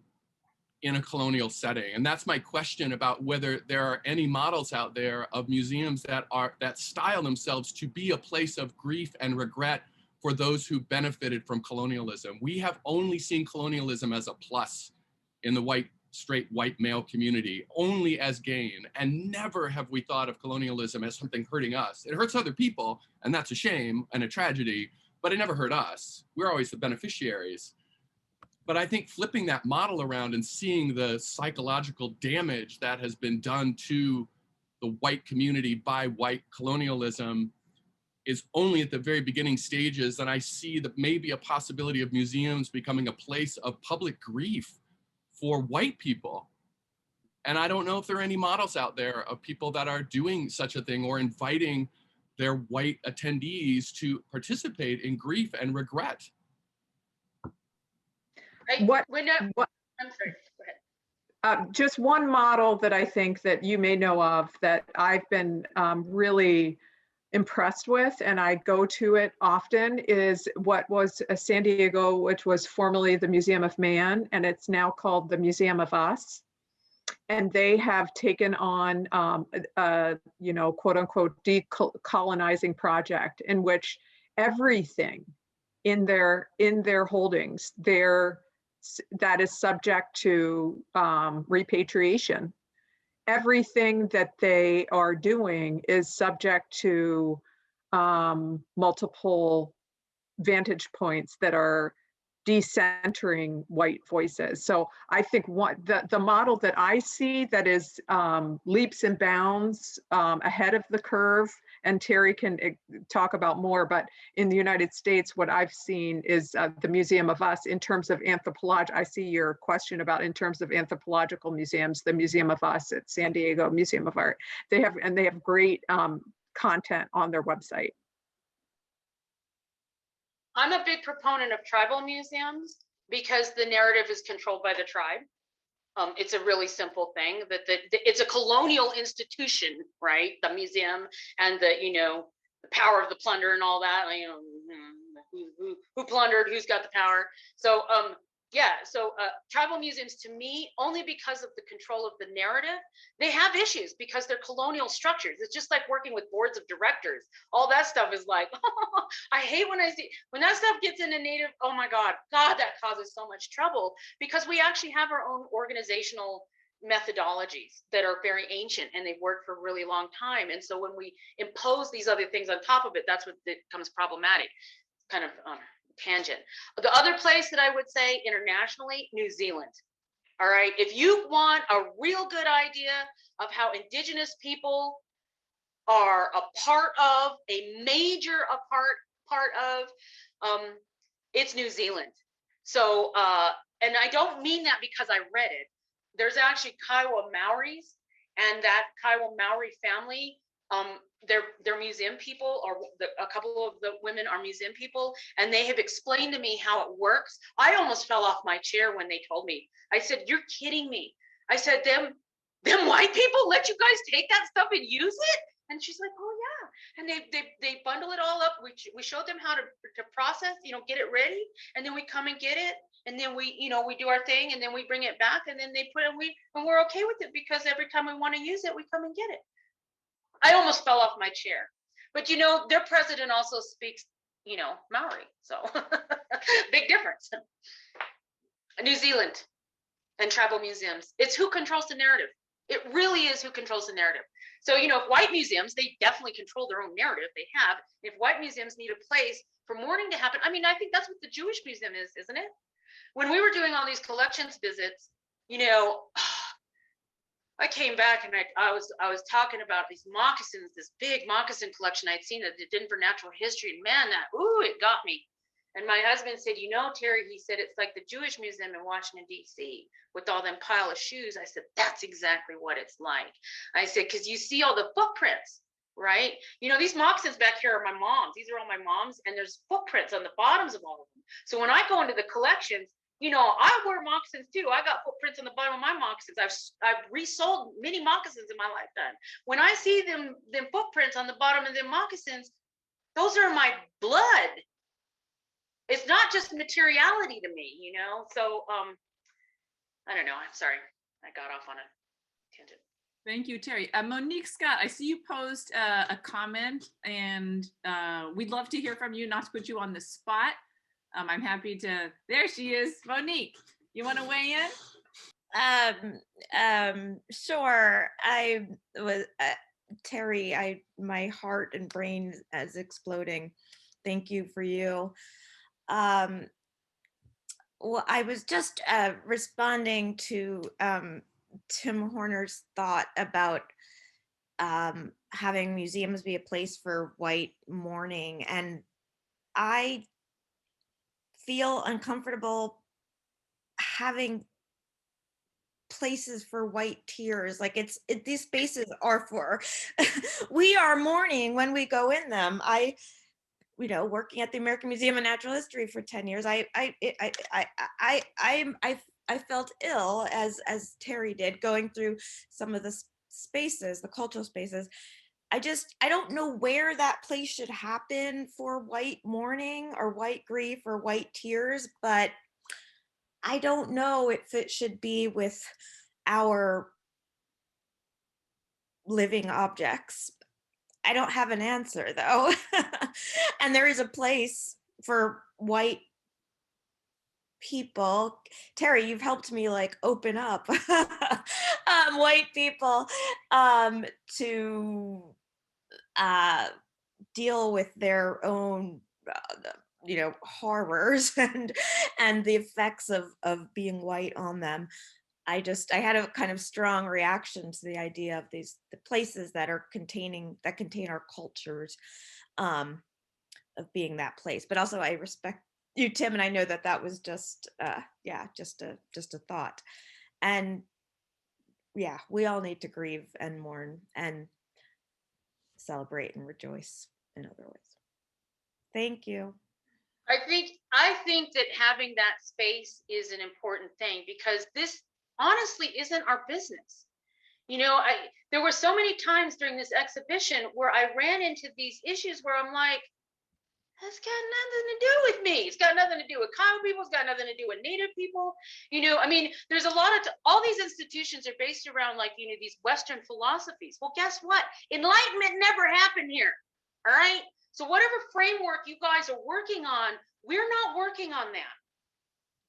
in a colonial setting. And that's my question about whether there are any models out there of museums that style themselves to be a place of grief and regret for those who benefited from colonialism. We have only seen colonialism as a plus in the straight white male community, only as gain, and never have we thought of colonialism as something hurting us. It hurts other people, and that's a shame and a tragedy, but it never hurt us. We're always the beneficiaries. But I think flipping that model around and seeing the psychological damage that has been done to the white community by white colonialism is only at the very beginning stages. And I see that maybe a possibility of museums becoming a place of public grief for white people. And I don't know if there are any models out there of people that are doing such a thing or inviting their white attendees to participate in grief and regret. I'm sorry, go ahead. Just one model that I think that you may know of that I've been really impressed with, and I go to it often, is what was San Diego, which was formerly the Museum of Man, and it's now called the Museum of Us. And they have taken on quote unquote decolonizing project in which everything in their holdings that is subject to repatriation. Everything that they are doing is subject to multiple vantage points that are decentering white voices. So I think the model that I see that is leaps and bounds ahead of the curve, and Teri can talk about more, but in the United States, what I've seen is the Museum of Us in terms of anthropological. I see your question about in terms of anthropological museums, the Museum of Us at San Diego Museum of Art. They have great content on their website. I'm a big proponent of tribal museums because the narrative is controlled by the tribe. It's a really simple thing that it's a colonial institution, right? The museum and the power of the plunder and all that. Who plundered? Who's got the power? So tribal museums, to me, only because of the control of the narrative, they have issues because they're colonial structures. It's just like working with boards of directors. All that stuff is like, I hate when that stuff gets into Native. Oh my God, that causes so much trouble because we actually have our own organizational methodologies that are very ancient and they've worked for a really long time. And so when we impose these other things on top of it, that's what becomes problematic. Kind of tangent. The other place that I would say internationally, New Zealand. All right. If you want a real good idea of how Indigenous people are a part of, a major part of, it's New Zealand. So, and I don't mean that because I read it. There's actually Kiowa Maoris, and that Kiowa Maori family, they're museum people, or a couple of the women are museum people, and they have explained to me how it works. I almost fell off my chair when they told me. I said, "You're kidding me." I said, them white people let you guys take that stuff and use it? And she's like, "Oh yeah." And they bundle it all up. We showed them how to process, get it ready, and then we come and get it, and then we do our thing, and then we bring it back, and then they put it, and we're okay with it because every time we want to use it, we come and get it. I almost fell off my chair. But their president also speaks, Maori. So big difference. New Zealand and tribal museums. It's who controls the narrative. It really is who controls the narrative. So, if white museums, they definitely control their own narrative. They have. If white museums need a place for mourning to happen, I think that's what the Jewish museum is, isn't it? When we were doing all these collections visits, I came back and I was talking about these moccasins, this big moccasin collection I'd seen at the Denver Natural History, and man, it got me. And my husband said, you know, Terry, he said, it's like the Jewish Museum in Washington, D.C. with all them pile of shoes. I said, that's exactly what it's like. I said, because you see all the footprints, right? You know, these moccasins back here are my mom's. These are all my mom's, and there's footprints on the bottoms of all of them. So when I go into the collections, you know, I wear moccasins too. I got footprints on the bottom of my moccasins. I've resold many moccasins in my lifetime. When I see them footprints on the bottom of them moccasins, those are my blood. It's not just materiality to me, you know. So I don't know. I'm sorry. I got off on a tangent. Thank you, Terry. Monique Scott, I see you post a comment, and we'd love to hear from you, not to put you on the spot. I'm happy to, there she is, Monique. You want to weigh in? Sure. I was, Terry, my heart and brain is exploding. Thank you for you. Well, I was just responding to Tim Horner's thought about having museums be a place for white mourning, and I feel uncomfortable having places for white tears. Like these spaces are for we are mourning when we go in them. You know, working at the American Museum of Natural History for 10 years, I felt ill as Terry did, going through some of the spaces, the cultural spaces. I don't know where that place should happen for white mourning or white grief or white tears, but I don't know if it should be with our living objects. I don't have an answer though. And there is a place for white people. Terry, you've helped me like open up white people to deal with their own you know, horrors and the effects of being white on them. I had a kind of strong reaction to the idea of the places that contain our cultures, of being that place. But also I respect you, Tim, and I know that was just just a thought. And yeah, we all need to grieve and mourn and celebrate and rejoice in other ways. Thank you. I think that having that space is an important thing, because this honestly isn't our business. You know, there were so many times during this exhibition where I ran into these issues where I'm like, that's got nothing to do with me. It's got nothing to do with Kiowa people. It's got nothing to do with Native people. You know, I mean, there's a lot of, all these institutions are based around like, you know, these Western philosophies. Well, guess what? Enlightenment never happened here. All right. So whatever framework you guys are working on, we're not working on that.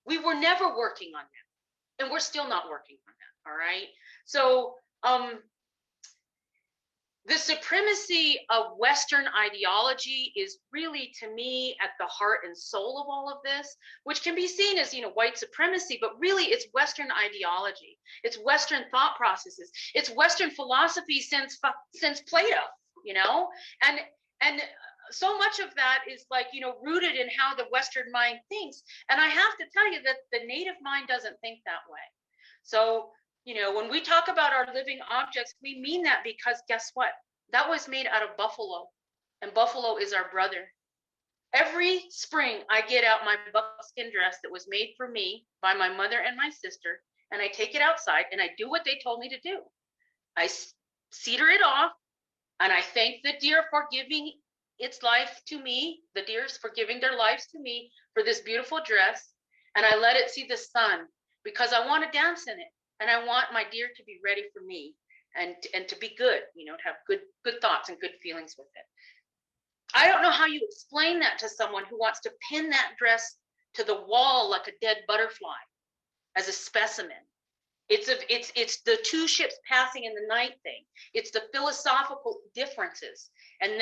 We were never working on that. And we're still not working on that. All right. So, the supremacy of Western ideology is really, to me, at the heart and soul of all of this, which can be seen as, you know, white supremacy, but really it's Western ideology. It's Western thought processes. It's Western philosophy since Plato, you know, and so much of that is like, you know, rooted in how the Western mind thinks. And I have to tell you that the Native mind doesn't think that way. So, you know, when we talk about our living objects, we mean that because guess what? That was made out of buffalo, and buffalo is our brother. Every spring, I get out my buckskin dress that was made for me by my mother and my sister, and I take it outside and I do what they told me to do. I cedar it off, and I thank the deer for giving its life to me, the deers for giving their lives to me for this beautiful dress, and I let it see the sun because I want to dance in it. And I want my deer to be ready for me and to be good, you know, to have good thoughts and good feelings with it. I don't know how you explain that to someone who wants to pin that dress to the wall like a dead butterfly as a specimen. It's the two ships passing in the night thing. It's the philosophical differences. And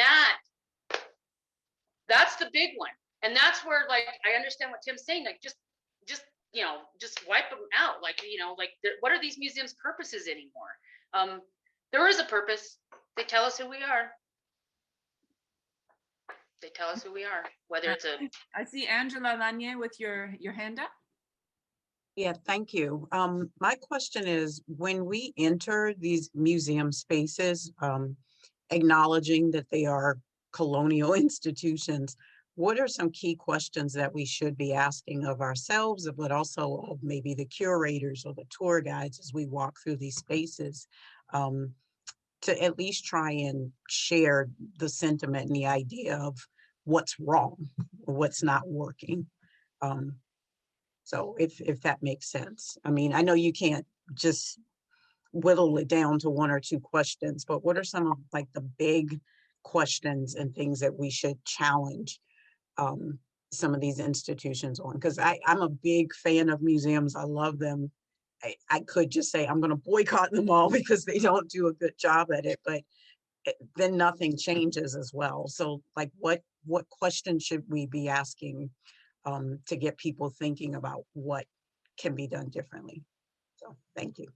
that's the big one. And that's where, like, I understand what Tim's saying, like, just you know, just wipe them out. Like, you know, like, what are these museums' purposes anymore? There is a purpose. They tell us who we are. They tell us who we are, whether it's a... I see Angela Lanier with your hand up. Yeah, thank you. My question is, when we enter these museum spaces, acknowledging that they are colonial institutions, what are some key questions that we should be asking of ourselves, but also of maybe the curators or the tour guides as we walk through these spaces, to at least try and share the sentiment and the idea of what's wrong or what's not working? So if that makes sense. I mean, I know you can't just whittle it down to one or two questions, but what are some of like the big questions and things that we should challenge some of these institutions on? Because I'm a big fan of museums. I love them. I could just say I'm going to boycott them all because they don't do a good job at it, but then nothing changes as well. So like what questions should we be asking to get people thinking about what can be done differently? So thank you.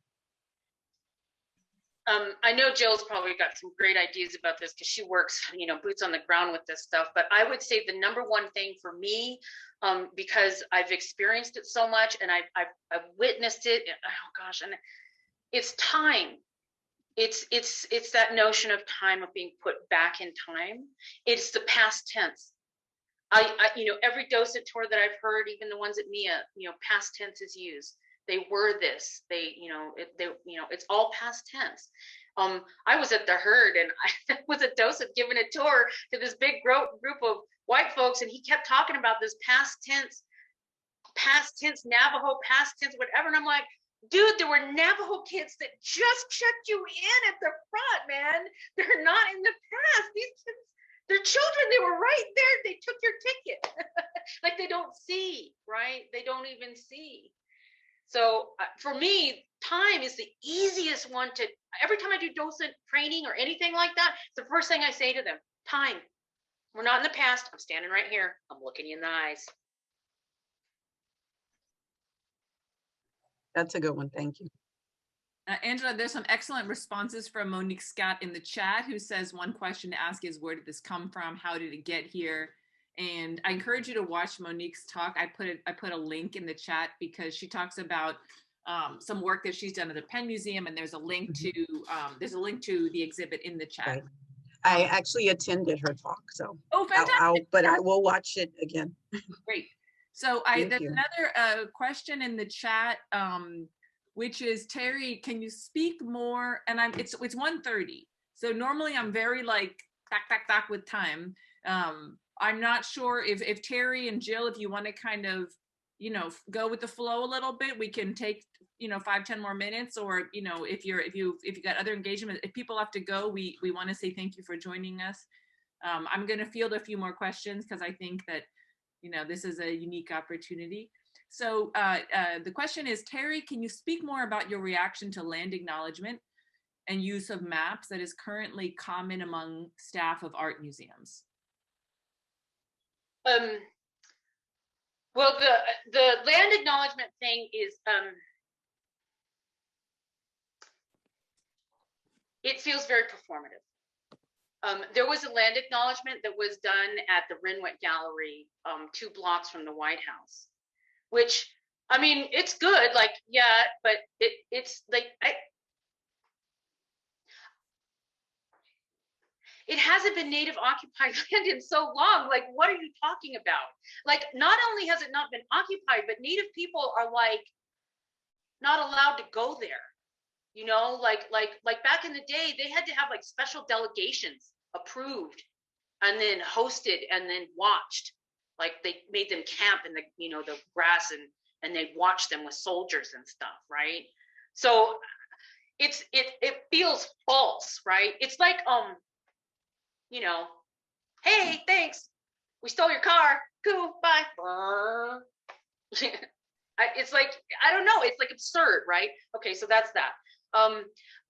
I know Jill's probably got some great ideas about this because she works, boots on the ground with this stuff. But I would say the number one thing for me, because I've experienced it so much and I've witnessed it. Oh gosh, and it's time. It's that notion of time, of being put back in time. It's the past tense. I every docent tour that I've heard, even the ones at MIA, past tense is used. They were this, it's all past tense. I was at the Herd and I was a docent giving a tour to this big group of white folks, and he kept talking about this past tense Navajo, past tense, whatever. And I'm like, dude, there were Navajo kids that just checked you in at the front, man. They're not in the past. These kids, they're children. They were right there. They took your ticket. Like they don't see, right? They don't even see. So for me, time is the easiest one to, every time I do docent training or anything like that, it's the first thing I say to them, time. We're not in the past. I'm standing right here. I'm looking you in the eyes. That's a good one. Thank you. Angela, there's some excellent responses from Monique Scott in the chat, who says one question to ask is, where did this come from? How did it get here? And I encourage you to watch Monique's talk. I put a link in the chat because she talks about some work that she's done at the Penn Museum, and there's a link to the exhibit in the chat. Right. I actually attended her talk, so oh, fantastic! But I will watch it again. Great. So there's another question in the chat, which is, Teri, can you speak more? And it's 1:30, so normally I'm very like back with time. I'm not sure if Teri and Jill, if you want to kind of, go with the flow a little bit, we can take, 5-10 more minutes, or, if you got other engagement, if people have to go, we want to say thank you for joining us. I'm going to field a few more questions because I think that, this is a unique opportunity. So the question is, Teri, can you speak more about your reaction to land acknowledgement and use of maps that is currently common among staff of art museums? Well, the land acknowledgement thing is, it feels very performative. There was a land acknowledgement that was done at the Renwick Gallery, 2 blocks from the White House, which, I mean, it's good, like, yeah, but it's like, it hasn't been native occupied land in so long. Like, what are you talking about? Like, not only has it not been occupied, but native people are like not allowed to go there. Like back in the day, they had to have like special delegations approved and then hosted and then watched. Like they made them camp in the, the grass and they watched them with soldiers and stuff, right? So it feels false, right? It's like, hey, thanks, we stole your car, cool, bye. It's like, I don't know, it's like absurd, right? Okay, so that's that.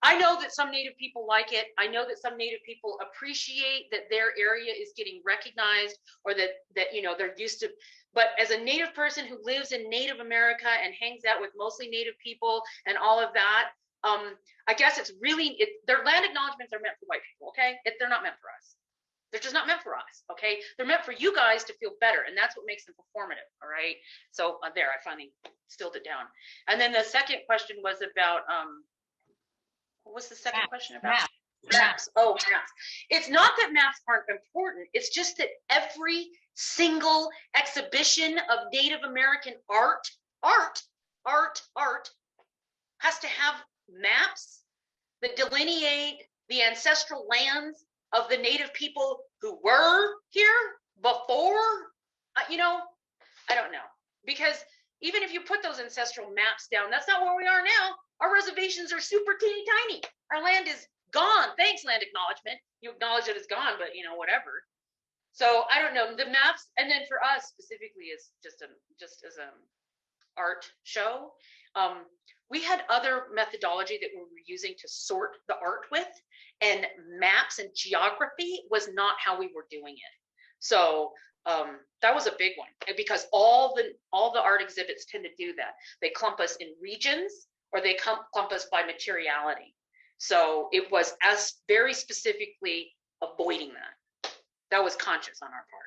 I know that some Native people like it. I know that some Native people appreciate that their area is getting recognized, or that they're used to. But as a Native person who lives in Native America and hangs out with mostly Native people and all of that, I guess it's really, their land acknowledgements are meant for white people, okay? They're not meant for us. They're just not meant for us, okay? They're meant for you guys to feel better, and that's what makes them performative, all right? So there, I finally distilled it down. And then the second question was about, what was the second question about? Maps. Oh, maps. It's not that maps aren't important. It's just that every single exhibition of Native American art has to have maps that delineate the ancestral lands of the Native people who were here before, you know, I don't know. Because even if you put those ancestral maps down, that's not where we are now. Our reservations are super teeny tiny. Our land is gone. Thanks, land acknowledgement. You acknowledge that it's gone, but you know, whatever. So I don't know, the maps, and then for us specifically is just as an art show. We had other methodology that we were using to sort the art with, and maps and geography was not how we were doing it. So that was a big one, because all the art exhibits tend to do that. They clump us in regions, or they clump us by materiality. So it was us very specifically avoiding that. That was conscious on our part.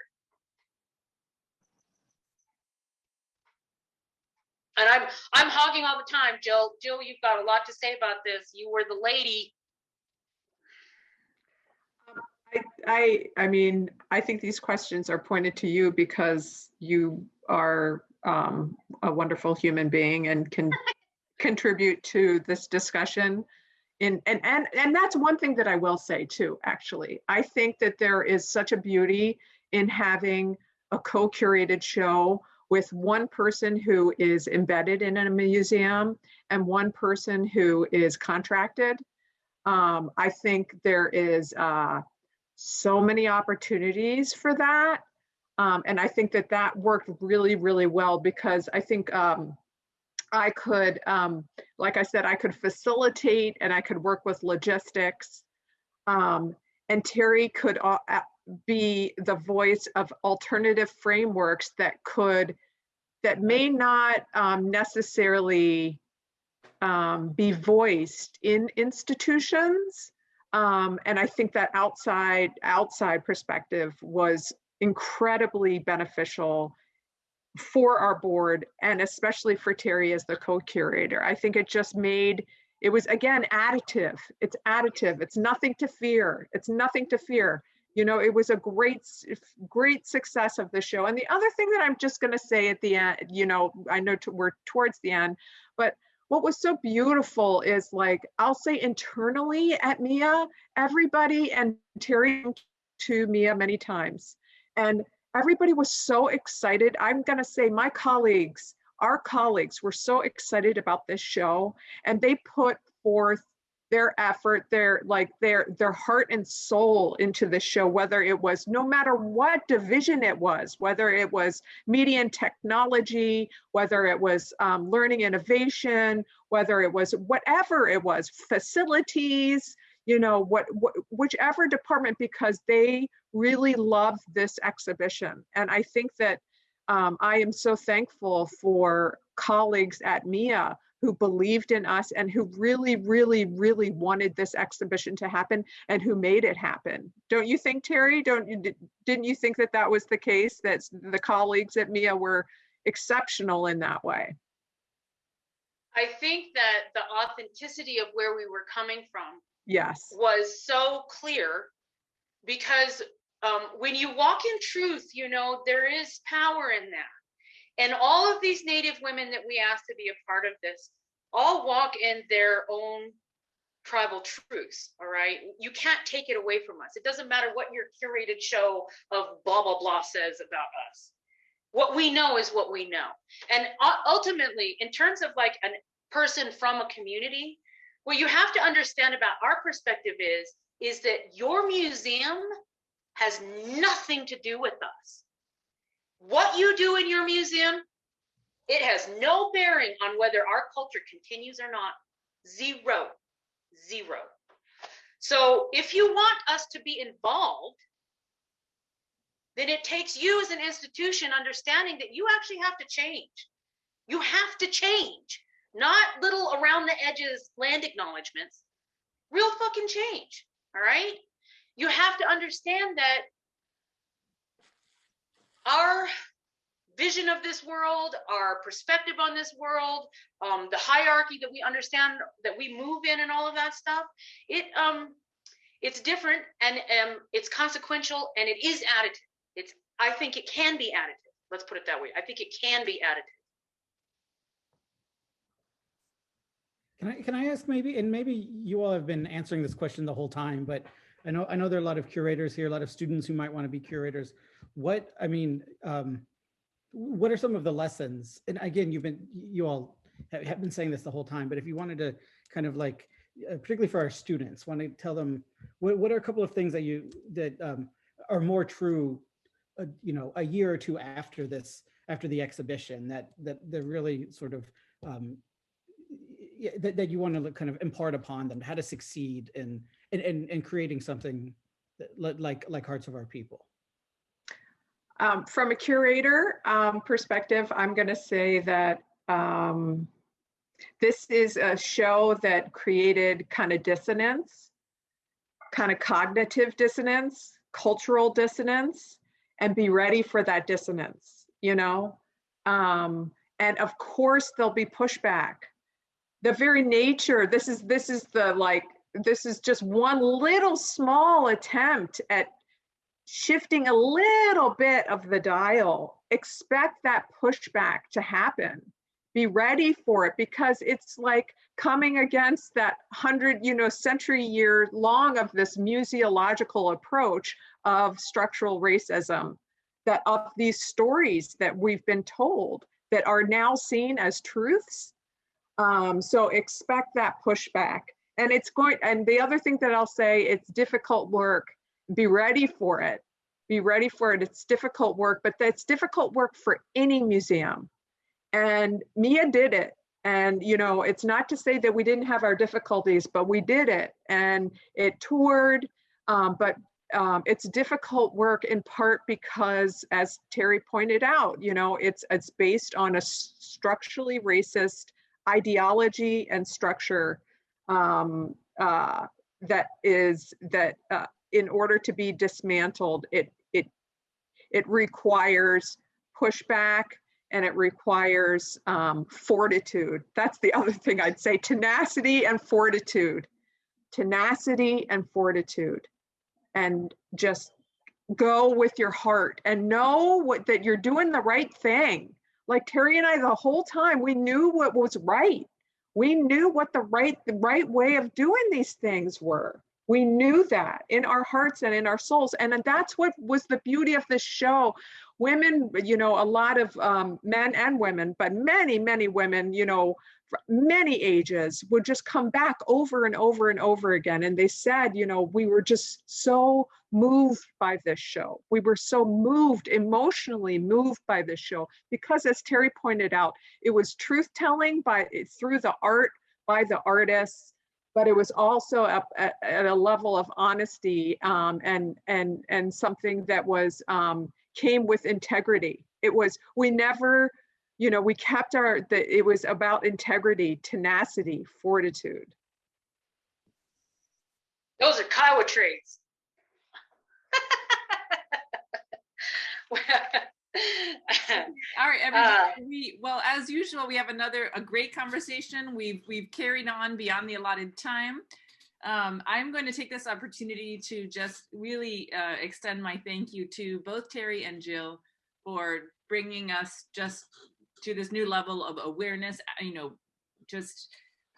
And I'm hogging all the time, Jill. Jill, you've got a lot to say about this. You were the lady. I mean, I think these questions are pointed to you because you are a wonderful human being and can contribute to this discussion. And that's one thing that I will say too, actually. I think that there is such a beauty in having a co-curated show with one person who is embedded in a museum and one person who is contracted. I think there is so many opportunities for that. And I think that worked really, really well, because I think I could, like I said, I could facilitate and I could work with logistics. And Teri could be the voice of alternative frameworks that may not necessarily be voiced in institutions. And I think that outside perspective was incredibly beneficial for our board, and especially for Teri as the co-curator. I think it was, again, additive. It's additive. It's nothing to fear. It's nothing to fear. You know, it was a great success of the show. And the other thing that I'm just going to say at the end, you know, I know we're towards the end, but what was so beautiful is, like, I'll say internally at MIA, everybody, and Teri to MIA many times, and everybody was so excited. I'm going to say our colleagues were so excited about this show, and they put forth their effort, their heart and soul into the show, whether it was, no matter what division it was, whether it was media and technology, whether it was learning innovation, whether it was whatever it was, facilities, you know, whichever department, because they really loved this exhibition. And I think that I am so thankful for colleagues at MIA who believed in us and who really, really, really wanted this exhibition to happen and who made it happen. Don't you think, Teri? Didn't you think that was the case, that the colleagues at MIA were exceptional in that way? I think that the authenticity of where we were coming from, yes, was so clear, because when you walk in truth, you know, there is power in that. And all of these Native women that we asked to be a part of this all walk in their own tribal truths, all right? You can't take it away from us. It doesn't matter what your curated show of blah, blah, blah says about us. What we know is what we know. And ultimately, in terms of like a person from a community, what you have to understand about our perspective is that your museum has nothing to do with us. What you do in your museum, it has no bearing on whether our culture continues or not. Zero. So if you want us to be involved, then it takes you as an institution understanding that you actually have to change. You have to change, not little around the edges land acknowledgements, real fucking change. All right. You have to understand that our vision of this world, our perspective on this world, the hierarchy that we understand that we move in and all of that stuff, it's different, and it's consequential, and it is additive. I think it can be additive. Let's put it that way. I think it can be additive. Can I ask maybe, and maybe you all have been answering this question the whole time, but I know there are a lot of curators here, a lot of students who might want to be curators. What are some of the lessons? And again, you all have been saying this the whole time, but if you wanted to kind of like, particularly for our students, want to tell them what are a couple of things that are more true, a year or two after the exhibition, that they're really sort of that you want to kind of impart upon them, how to succeed in creating something like Hearts of Our People. From a curator perspective, I'm going to say that this is a show that created kind of dissonance, kind of cognitive dissonance, cultural dissonance, and be ready for that dissonance, and of course there'll be pushback. The very nature, this is just one little small attempt at shifting a little bit of the dial. Expect that pushback to happen. Be ready for it, because it's like coming against that century year long of this museological approach of structural racism, that of these stories that we've been told that are now seen as truths. So expect that pushback. And and the other thing that I'll say, it's difficult work. Be ready for it. Be ready for it. It's difficult work, but that's difficult work for any museum. And Mia did it. And, it's not to say that we didn't have our difficulties, but we did it. And it toured, but it's difficult work in part because, as Teri pointed out, it's based on a structurally racist ideology and structure that in order to be dismantled, it requires pushback, and it requires fortitude. That's the other thing I'd say: tenacity and fortitude. Tenacity and fortitude, and just go with your heart and know that you're doing the right thing. Like Teri and I, the whole time, we knew what was right. We knew what the right way of doing these things were. We knew that in our hearts and in our souls. And that's what was the beauty of this show. Women, a lot of men and women, but many, many women, many ages, would just come back over and over and over again. And they said, we were just so moved by this show. We were so emotionally moved by this show, because, as Teri pointed out, it was truth-telling through the art, by the artists, but it was also at a level of honesty and something that was came with integrity. It was, we never, we kept it was about integrity, tenacity, fortitude. Those are Kiowa traits. All right, everybody. Well, as usual, we have a great conversation. We've carried on beyond the allotted time. I'm going to take this opportunity to just really extend my thank you to both Teri and Jill for bringing us just to this new level of awareness, just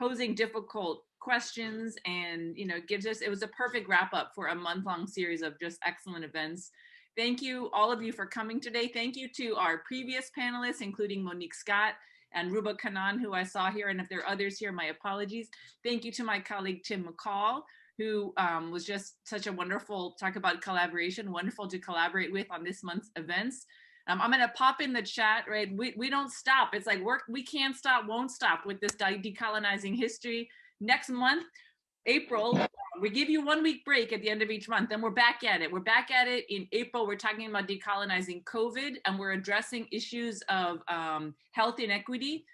posing difficult questions, and, it was a perfect wrap up for a month-long series of just excellent events. Thank you, all of you, for coming today. Thank you to our previous panelists, including Monique Scott and Ruba Kanan, who I saw here. And if there are others here, my apologies. Thank you to my colleague, Tim McCall, who was just such a wonderful, talk about collaboration, wonderful to collaborate with on this month's events. I'm going to pop in the chat, right? We don't stop. It's like we can't stop, won't stop with this decolonizing history. Next month, April, we give you 1 week break at the end of each month, then we're back at it. We're back at it in April. We're talking about decolonizing COVID, and we're addressing issues of health inequity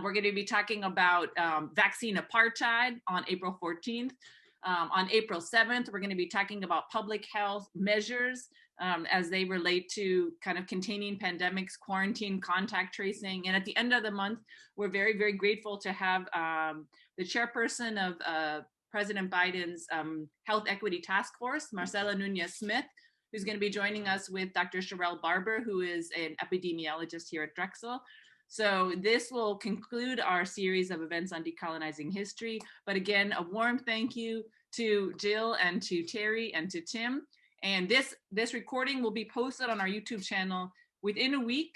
We're going to be talking about vaccine apartheid on April 14th. On April 7th, we're going to be talking about public health measures as they relate to kind of containing pandemics, quarantine, contact tracing. And at the end of the month, we're very, very grateful to have the chairperson of President Biden's Health Equity Task Force, Marcela Nunez-Smith, who's going to be joining us with Dr. Sherelle Barber, who is an epidemiologist here at Drexel. So this will conclude our series of events on decolonizing history. But again, a warm thank you to Jill and to Teri and to Tim. And this recording will be posted on our YouTube channel within a week,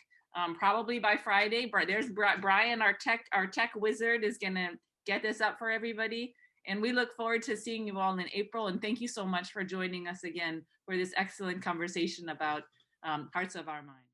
probably by Friday. There's Brian, our tech wizard, is gonna get this up for everybody. And we look forward to seeing you all in April. And thank you so much for joining us again for this excellent conversation about Hearts of Our Mind.